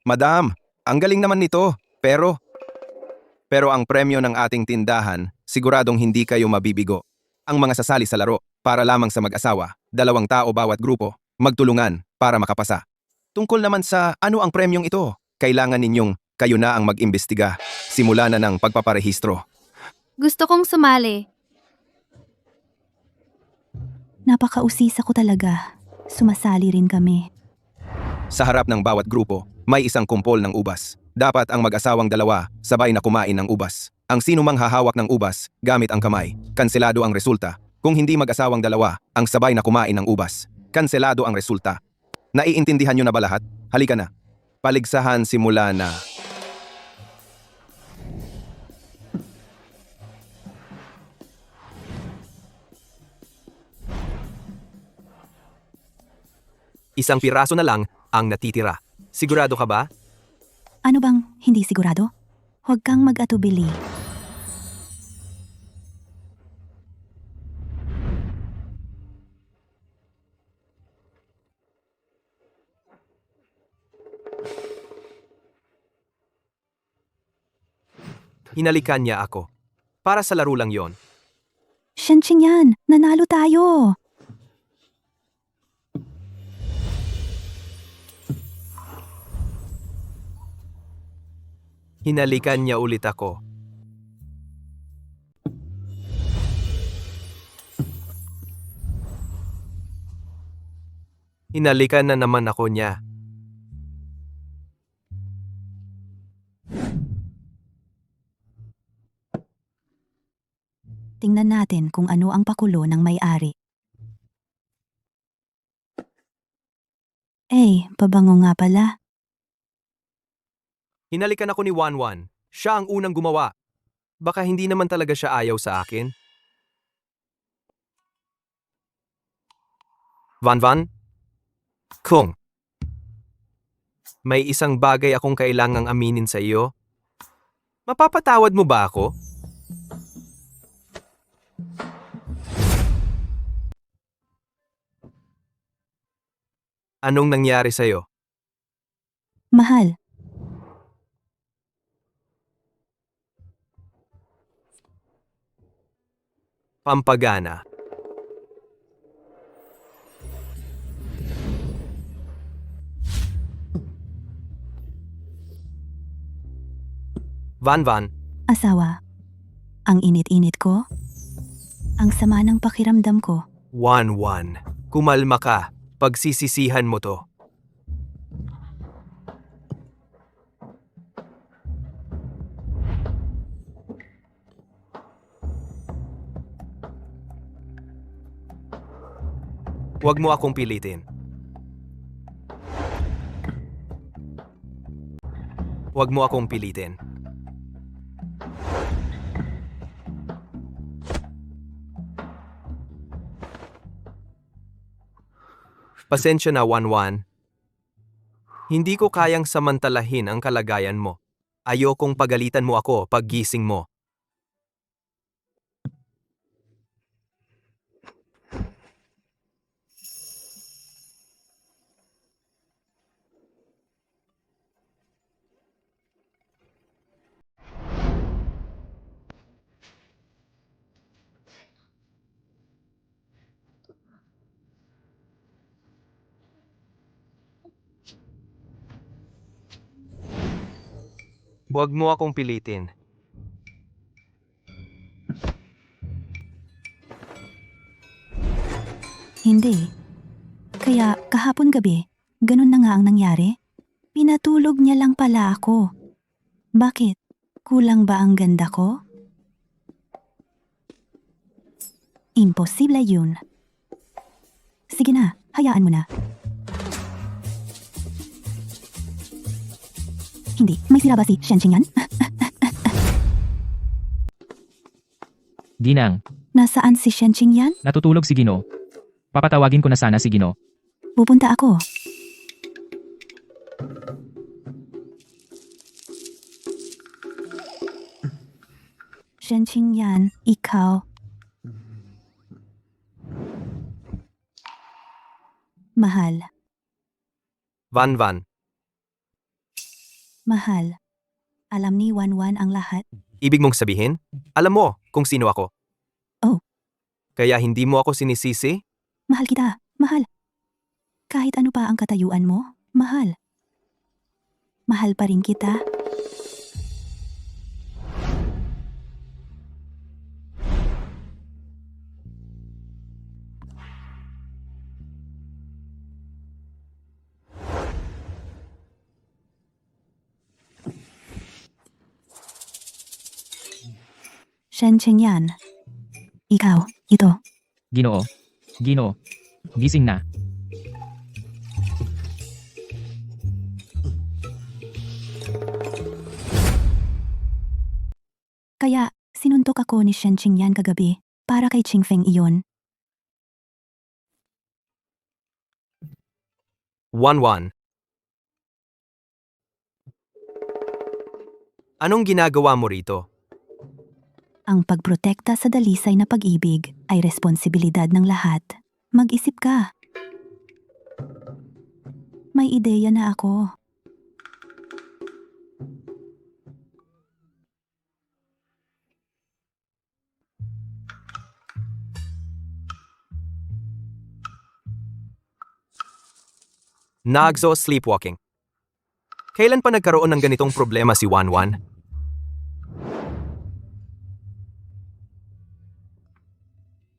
Madam, ang galing naman nito. Pero ang premyo ng ating tindahan, siguradong hindi kayo mabibigo. Ang mga sasali sa laro, para lamang sa mag-asawa, 2 tao bawat grupo, magtulungan para makapasa. Tungkol naman sa ano ang premyong ito, kailangan ninyong kayo na ang mag-imbestiga. Simula na ng pagpaparehistro. Gusto kong sumali. Napakausisa ko talaga. Sumasali rin kami. Sa harap ng bawat grupo, may isang kumpol ng ubas. Dapat ang mag-asawang 2 sabay na kumain ng ubas. Ang sinumang hahawak ng ubas gamit ang kamay, kanselado ang resulta. Kung hindi mag-asawang 2 ang sabay na kumain ng ubas, kanselado ang resulta. Naiintindihan nyo na ba lahat? Halika na. Paligsahan simula na. Isang piraso na lang ang natitira. Sigurado ka ba? Ano bang hindi sigurado? Huwag kang mag-atubili. Hinalikan niya ako. Para sa laro lang yon. Shenching yan, nanalo tayo. Hinalikan niya ulit ako. Hinalikan na naman ako niya. Tingnan natin kung ano ang pakulo ng may-ari. Pabango nga pala. Hinalikan ako ni Wanwan. Siya ang unang gumawa. Baka hindi naman talaga siya ayaw sa akin. Wanwan? Kung may isang bagay akong kailangang aminin sa iyo, mapapatawad mo ba ako? Anong nangyari sa'yo? Mahal, Pampagana. Wanwan, asawa. Ang init-init ko. Ang sama ng pakiramdam ko. Wanwan, kumalma ka. Pagsisisihan mo to. Huwag mo akong pilitin. Huwag mo akong pilitin. Pasensya na, Wanwan. Hindi ko kayang samantalahin ang kalagayan mo. Ayokong pagalitan mo ako paggising mo. Huwag mo akong pilitin. Hindi. Kaya kahapon gabi, ganun na nga ang nangyari. Pinatulog niya lang pala ako. Bakit? Kulang ba ang ganda ko? Imposible yun. Sige na, hayaan mo na. Hindi, may sira ba si Shen Qingyan? Ginang, Nasaan si Shen Qingyan? natutulog si Gino. Papatawagin ko na sana si Gino. Pupunta ako. Shen Qingyan, ikaw. Mahal, Van Van, mahal. Alam ni Wanwan ang lahat. ibig mong sabihin? Alam mo kung sino ako. Oh. Kaya hindi mo ako sinisisi? Mahal kita, mahal. Kahit ano pa ang katayuan mo, mahal. Mahal pa rin kita. Shen Qingyan. Ikaw, ito. Ginoo. Gino. Gising na. Kaya, sinuntok ako ni Shen Qingyan kagabi para kay Qingfeng iyon. Wan. Anong ginagawa mo rito? Ang pagprotekta sa dalisay na pag-ibig ay responsibilidad ng lahat. Mag-isip ka. May ideya na ako. Nagzo sleepwalking. Kailan pa nagkaroon ng ganitong problema si Wanwan?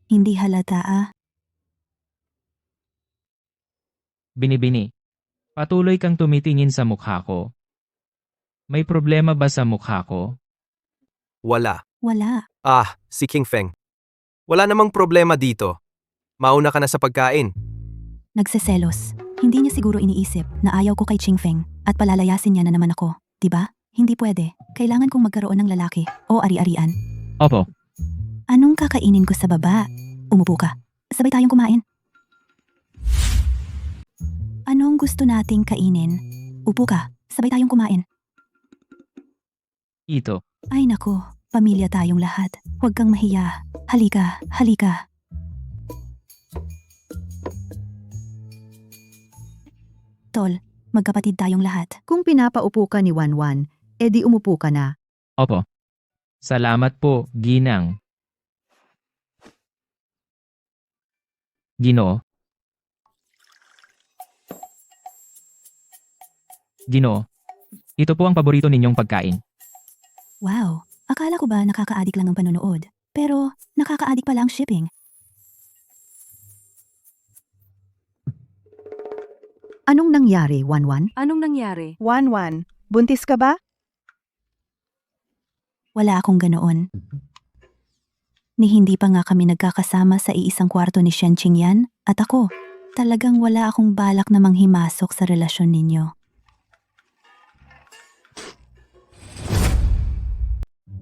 Hindi halata ah. Binibini. Patuloy kang tumitingin sa mukha ko. May problema ba sa mukha ko? Wala. Wala. Ah, si King Feng. Wala namang problema dito. Mauna ka na sa pagkain. Nagseselos. Hindi niya siguro iniisip na ayaw ko kay Qingfeng at palalayasin niya na naman ako, 'di ba? Hindi pwede. Kailangan kong magkaroon ng lalaki o ari-arian. Opo. Anong kakainin ko sa baba? Umupo ka. Sabay tayong kumain. Anong gusto nating kainin? Upo ka. Sabay tayong kumain. Ito. Ay nako, pamilya tayong lahat. Huwag kang mahiya. Halika, halika. Tol, magkapatid tayong lahat. Kung pinapaupo ka ni Wanwan, edi umupo ka na. Opo. Salamat po, Ginang. Gino. Gino. Ito po ang paborito ninyong pagkain. Wow, akala ko ba nakaka-addict lang ang panonood? Pero nakaka-addict pala ang shipping. Anong nangyari, Wanwan? Anong nangyari? Wanwan, buntis ka ba? Wala akong ganoon. Ni hindi pa nga kami nagkakasama sa iisang kwarto ni Shen Qingyan at ako. Talagang wala akong balak na manghimasok sa relasyon ninyo.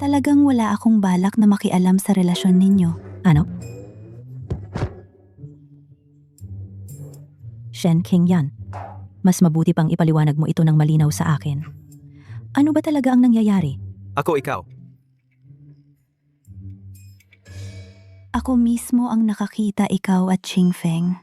Talagang wala akong balak na makialam sa relasyon ninyo. Ano? Shen Qingyan, mas mabuti pang ipaliwanag mo ito ng malinaw sa akin. Ano ba talaga ang nangyayari? Ako ikaw. Ako mismo ang nakakita ikaw at Qingfeng.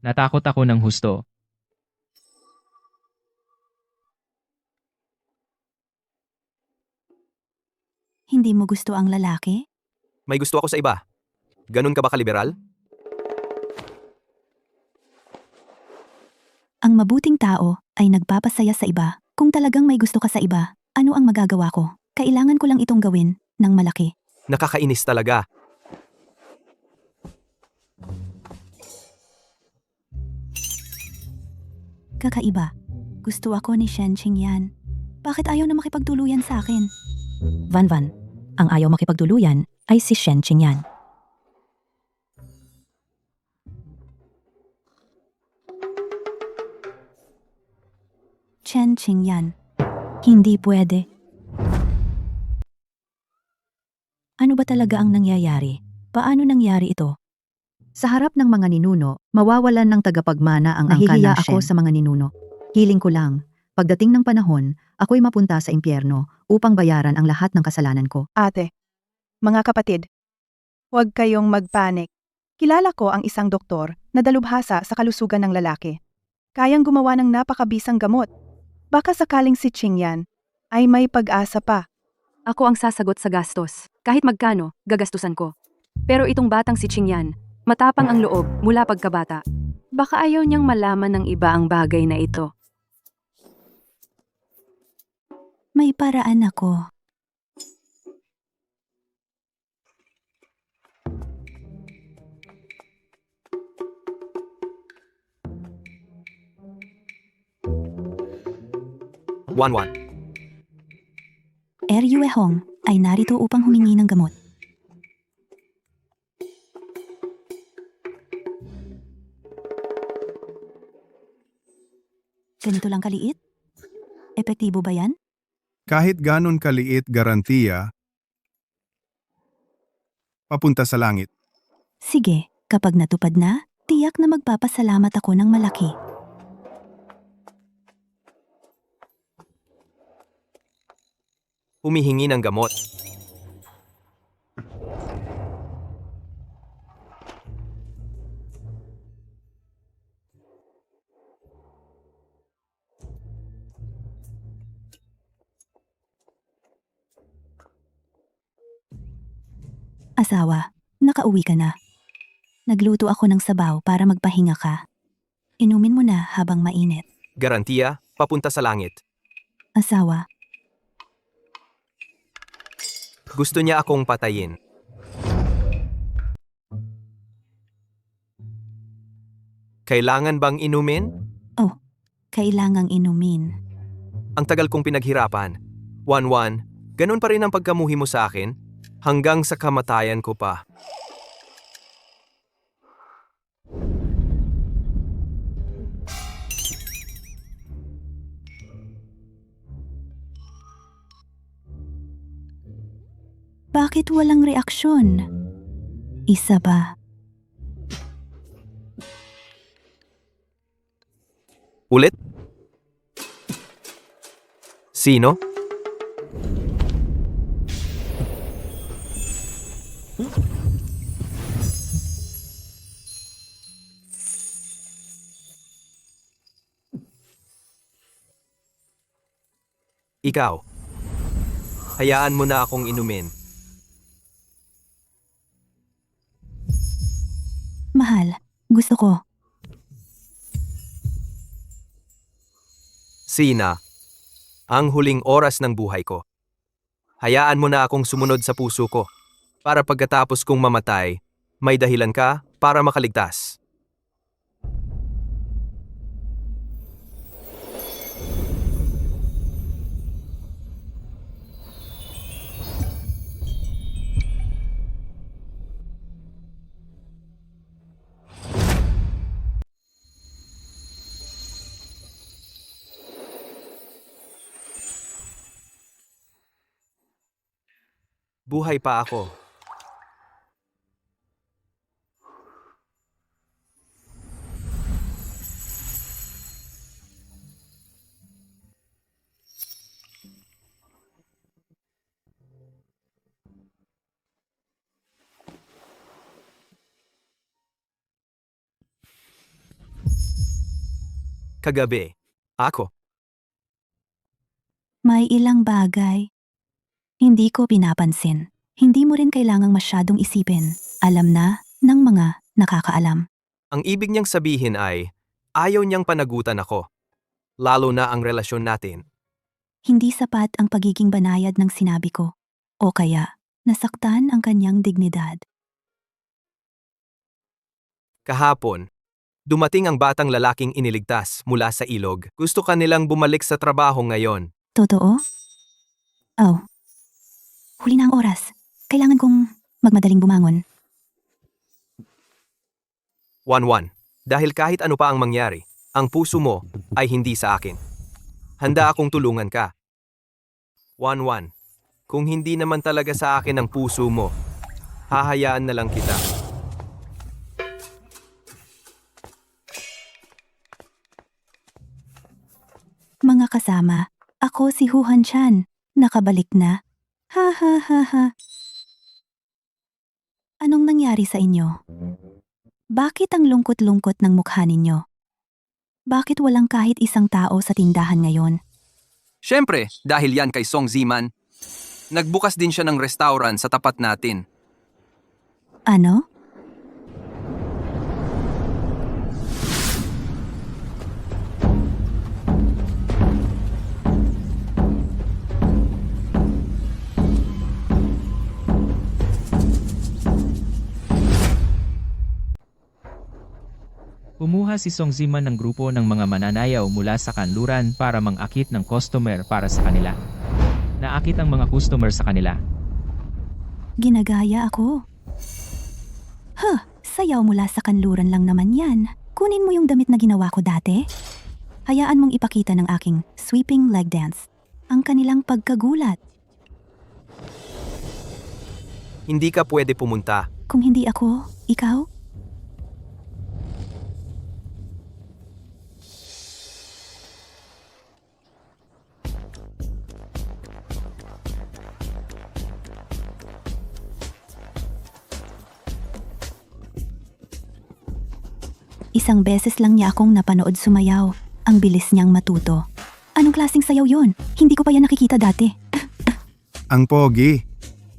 Natakot ako ng husto. Hindi mo gusto ang lalaki? May gusto ako sa iba. Ganun ka ba kaliberal? Ang mabuting tao ay nagpapasaya sa iba. Kung talagang may gusto ka sa iba, ano ang magagawa ko? Kailangan ko lang itong gawin ng malaki. Nakakainis talaga. Kakaiba. Gusto ako ni Shen Qingyan. Bakit ayaw na makipagtuluyan sa akin? Van, ang ayaw makipagtuluyan ay si Shen Qingyan. Shen Qingyan. Hindi pwede. Ano ba talaga ang nangyayari? Paano nangyari ito? Sa harap ng mga ninuno, mawawalan ng tagapagmana ang angkan ng Nahihiya ako sa mga ninuno. Hiling ko lang, pagdating ng panahon, ako'y mapunta sa impyerno upang bayaran ang lahat ng kasalanan ko. Ate, mga kapatid, huwag kayong magpanik. Kilala ko ang isang doktor na dalubhasa sa kalusugan ng lalaki. Kayang gumawa ng napakabisang gamot. Baka sakaling si Qingyan ay may pag-asa pa. Ako ang sasagot sa gastos. Kahit magkano, gagastusan ko. Pero itong batang si Qingyan, matapang ang loob mula pagkabata. Baka ayaw niyang malaman ng iba ang bagay na ito. May paraan ako. Wanwan. Yue Hong ay narito upang humingi ng gamot. Ganito lang kaliit? Epektibo ba yan? Kahit ganon kaliit garantiya, papunta sa langit. Sige, kapag natupad na, tiyak na magpapasalamat ako ng malaki. Humihingi ng gamot. Asawa, nakauwi ka na. Nagluto ako ng sabaw para magpahinga ka. Inumin mo na habang mainit. Garantiya, papunta sa langit. Asawa, Gusto niya akong patayin. Kailangan bang inumin? kailangang inumin. Ang tagal kong pinaghirapan. Wanwan, ganun pa rin ang pagkamuhi mo sa akin? Hanggang sa kamatayan ko pa. Bakit walang reaksyon? Isa ba? Ulit? Sino? Ikaw. Hayaan mo na akong inumin. Mahal, gusto ko. Sina, ang huling oras ng buhay ko. Hayaan mo na akong sumunod sa puso ko. Para pagkatapos kong mamatay, may dahilan ka para makaligtas. Buhay pa ako. Kagabi, ako. May ilang bagay. Hindi ko pinapansin. Hindi mo rin kailangang masyadong isipin. Alam na ng mga nakakaalam. Ang ibig niyang sabihin ay, ayaw niyang panagutan ako. Lalo na ang relasyon natin. Hindi sapat ang pagiging banayad ng sinabi ko. O kaya, nasaktan ang kanyang dignidad. Kahapon, Dumating ang batang lalaking iniligtas mula sa ilog. Gusto kanilang bumalik sa trabaho ngayon. Totoo? Oh. Huli na ang oras. Kailangan kong magmadaling bumangon. 1-1. Dahil kahit ano pa ang mangyari, ang puso mo ay hindi sa akin. Handa akong tulungan ka. 1-1. Kung hindi naman talaga sa akin ang puso mo, hahayaan na lang kita. Mga kasama, ako si Huhan Chan. Nakabalik na. Ha ha ha ha. Anong nangyari sa inyo? Bakit ang lungkot-lungkot ng mukha ninyo? Bakit walang kahit isang tao sa tindahan ngayon? Siyempre, dahil yan kay Song Ziman. Nagbukas din siya ng restaurant sa tapat natin. Ano? Kumuha si Song Ziman ng grupo ng mga mananayaw mula sa kanluran para mangakit ng customer para sa kanila. Naakit ang mga customer sa kanila. Ginagaya ako. Sayaw mula sa kanluran lang naman yan. Kunin mo yung damit na ginawa ko dati. Hayaan mong ipakita ng aking sweeping leg dance ang kanilang pagkagulat. Hindi ka pwede pumunta. Kung hindi ako, ikaw? Isang beses lang niya akong napanood sumayaw. Ang bilis niyang matuto. Anong klaseng sayaw yon? Hindi ko pa yan nakikita dati. Ang pogi.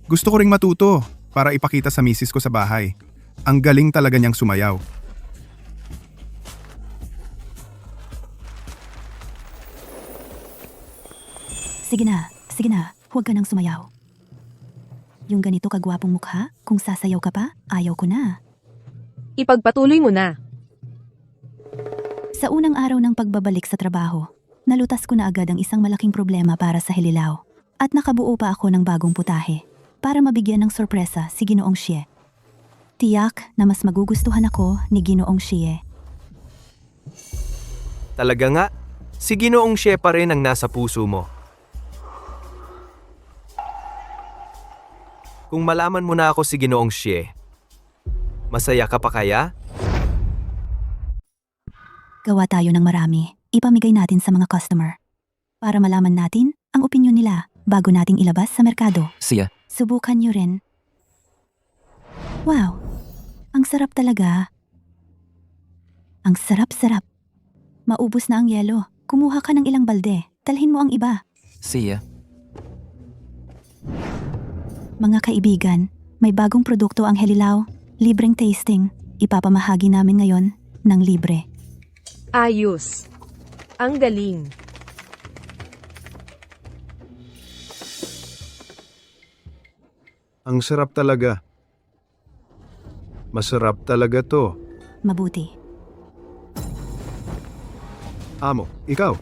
Gusto ko ring matuto para ipakita sa misis ko sa bahay. Ang galing talaga niyang sumayaw. Sige na. Huwag ka nang sumayaw. Yung ganito kagwapong mukha, kung sasayaw ka pa, ayaw ko na. Ipagpatuloy mo na. Sa unang araw ng pagbabalik sa trabaho, nalutas ko na agad ang isang malaking problema para sa Helilaw at nakabuo pa ako ng bagong putahe para mabigyan ng sorpresa si Ginoong Xie. Tiyak na mas magugustuhan ako ni Ginoong Xie. Talaga nga, si Ginoong Xie pa rin ang nasa puso mo. Kung malaman mo na ako si Ginoong Xie, masaya ka pa kaya? Gawa tayo ng marami, ipamigay natin sa mga customer. Para malaman natin ang opinyon nila bago nating ilabas sa merkado. Siya. Subukan nyo rin. Wow, ang sarap talaga. Ang sarap-sarap. Maubos na ang yelo. Kumuha ka ng ilang balde. Dalhin mo ang iba. Siya. Mga kaibigan, may bagong produkto ang Helilaw. Libreng tasting. Ipapamahagi namin ngayon ng libre. Ayos. Ang galing. Ang sarap talaga. Masarap talaga to. Mabuti. Amo, ikaw.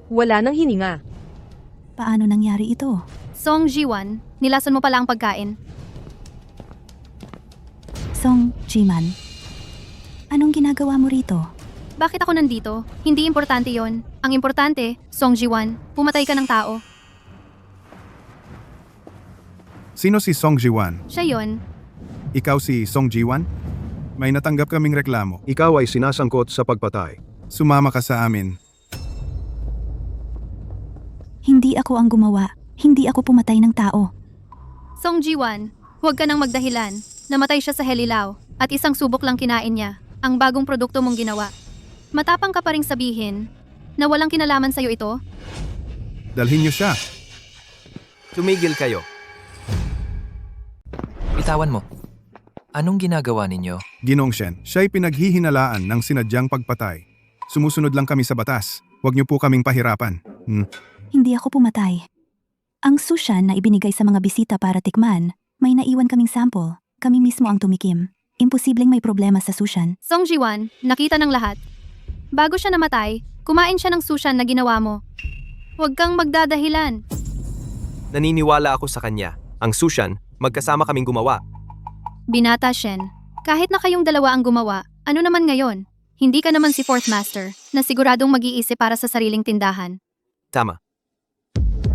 Wala nang hininga. Paano nangyari ito? Song Jiwan, nilason mo pala ang pagkain. Song Jiman, anong ginagawa mo rito? Bakit ako nandito? Hindi importante yon. Ang importante, Song Jiwan, pumatay ka ng tao. Sino si Song Jiwan? Siya yon. Ikaw si Song Jiwan? May natanggap kaming reklamo. Ikaw ay sinasangkot sa pagpatay. Sumama ka sa amin. Hindi ako ang gumawa. Hindi ako pumatay ng tao. Song Jiwan, huwag ka nang magdahilan. Namatay siya sa Helilaw at isang subok lang kinain niya, ang bagong produkto mong ginawa. Matapang ka pa ring sabihin na walang kinalaman sa'yo ito? Dalhin niyo siya. Tumigil kayo. Bitawan mo. Anong ginagawa ninyo? Ginong Shen, siya'y pinaghihinalaan ng sinadyang pagpatay. Sumusunod lang kami sa batas. Huwag niyo po kaming pahirapan. Hindi ako pumatay. Ang susyan na ibinigay sa mga bisita para tikman, may naiwan kaming sample. Kami mismo ang tumikim. Imposibleng may problema sa susyan. Song Jiwan, nakita ng lahat. Bago siya namatay, kumain siya ng susyan na ginawa mo. Huwag kang magdadahilan. Naniniwala ako sa kanya. Ang susyan, magkasama kaming gumawa. Binata Shen, kahit na kayong dalawa ang gumawa, ano naman ngayon? Hindi ka naman si Fourth Master, na siguradong mag-iisip para sa sariling tindahan. Tama.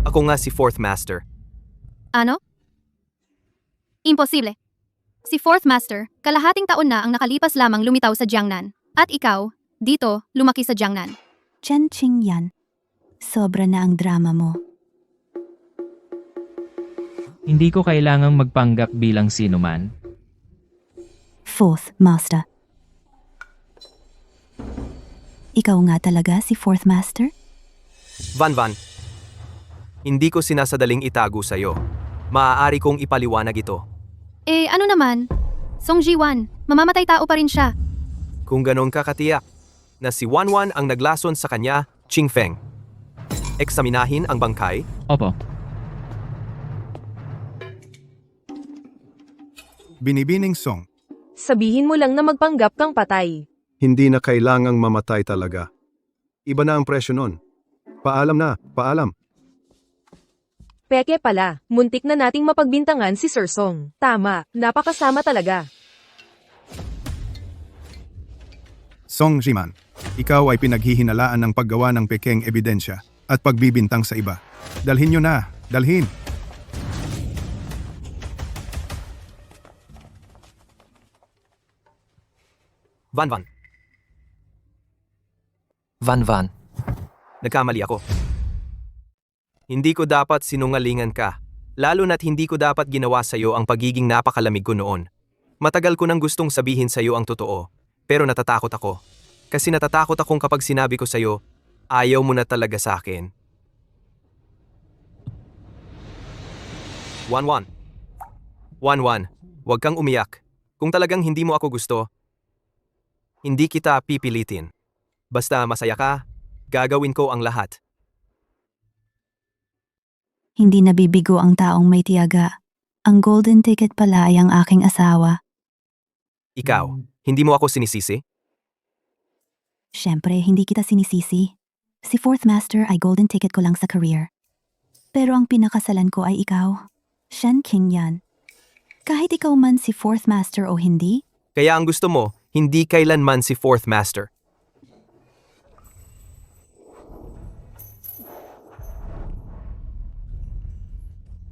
Ako nga si Fourth Master. Ano? Imposible. Si Fourth Master, kalahating taon na ang nakalipas lamang lumitaw sa Jiangnan. At ikaw, dito, lumaki sa Jiangnan. Chen Qingyan, sobra na ang drama mo. Hindi ko kailangang magpanggap bilang sino man. Fourth Master. Ikaw nga talaga si Fourth Master? Van, hindi ko sinasadaling itago sa'yo. Maaari kong ipaliwanag ito. Ano naman? Song Jiwan, mamamatay tao pa rin siya. Kung ganon ka katiyak, na si Wanwan ang naglason sa kanya, Qingfeng. Eksaminahin ang bangkay. Opo. Binibining Song, Sabihin mo lang na magpanggap kang patay. hindi na kailangang mamatay talaga. Iba na ang presyo nun. Paalam na, paalam. Peke pala, muntik na nating mapagbintangan si Sir Song. Tama, napakasama talaga. Song Jiman, ikaw ay pinaghihinalaan ng paggawa ng pekeng ebidensya at pagbibintang sa iba. Dalhin nyo na, dalhin. Van. Nagkamali ako. Hindi ko dapat sinungalingan ka, lalo na't hindi ko dapat ginawa sa'yo ang pagiging napakalamig ko noon. Matagal ko nang gustong sabihin sa'yo ang totoo, pero natatakot ako. Kasi natatakot akong kapag sinabi ko sa'yo, ayaw mo na talaga sa akin. Wanwan, huwag kang umiyak. Kung talagang hindi mo ako gusto, hindi kita pipilitin. Basta masaya ka, gagawin ko ang lahat. Hindi nabibigo ang taong may tiyaga. Ang golden ticket pala ay ang aking asawa. Ikaw, hindi mo ako sinisisi? Siyempre, hindi kita sinisisi. Si Fourth Master ay golden ticket ko lang sa career. Pero ang pinakasalan ko ay ikaw, Shen Qingyan. Kahit ikaw man si Fourth Master o hindi, Kaya ang gusto mo, hindi kailanman si Fourth Master.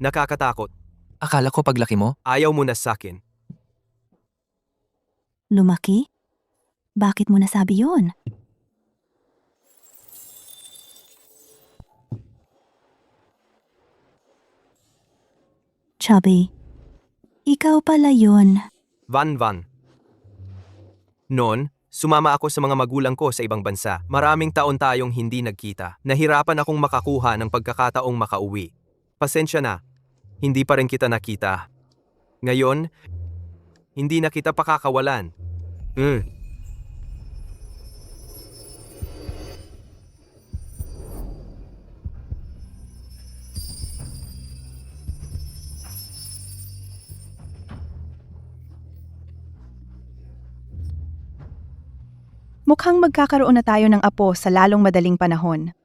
Nakakatakot. Akala ko paglaki mo, Ayaw mo na sa'kin. lumaki? Bakit mo nasabi yun? Chubby, ikaw pala yun. Van. Noon, sumama ako sa mga magulang ko sa ibang bansa. Maraming taon tayong hindi nagkita. Nahirapan akong makakuha ng pagkakataong makauwi. Pasensya na, hindi pa rin kita nakita. Ngayon, hindi na kita pakakawalan. Mukhang magkakaroon na tayo ng apo sa lalong madaling panahon.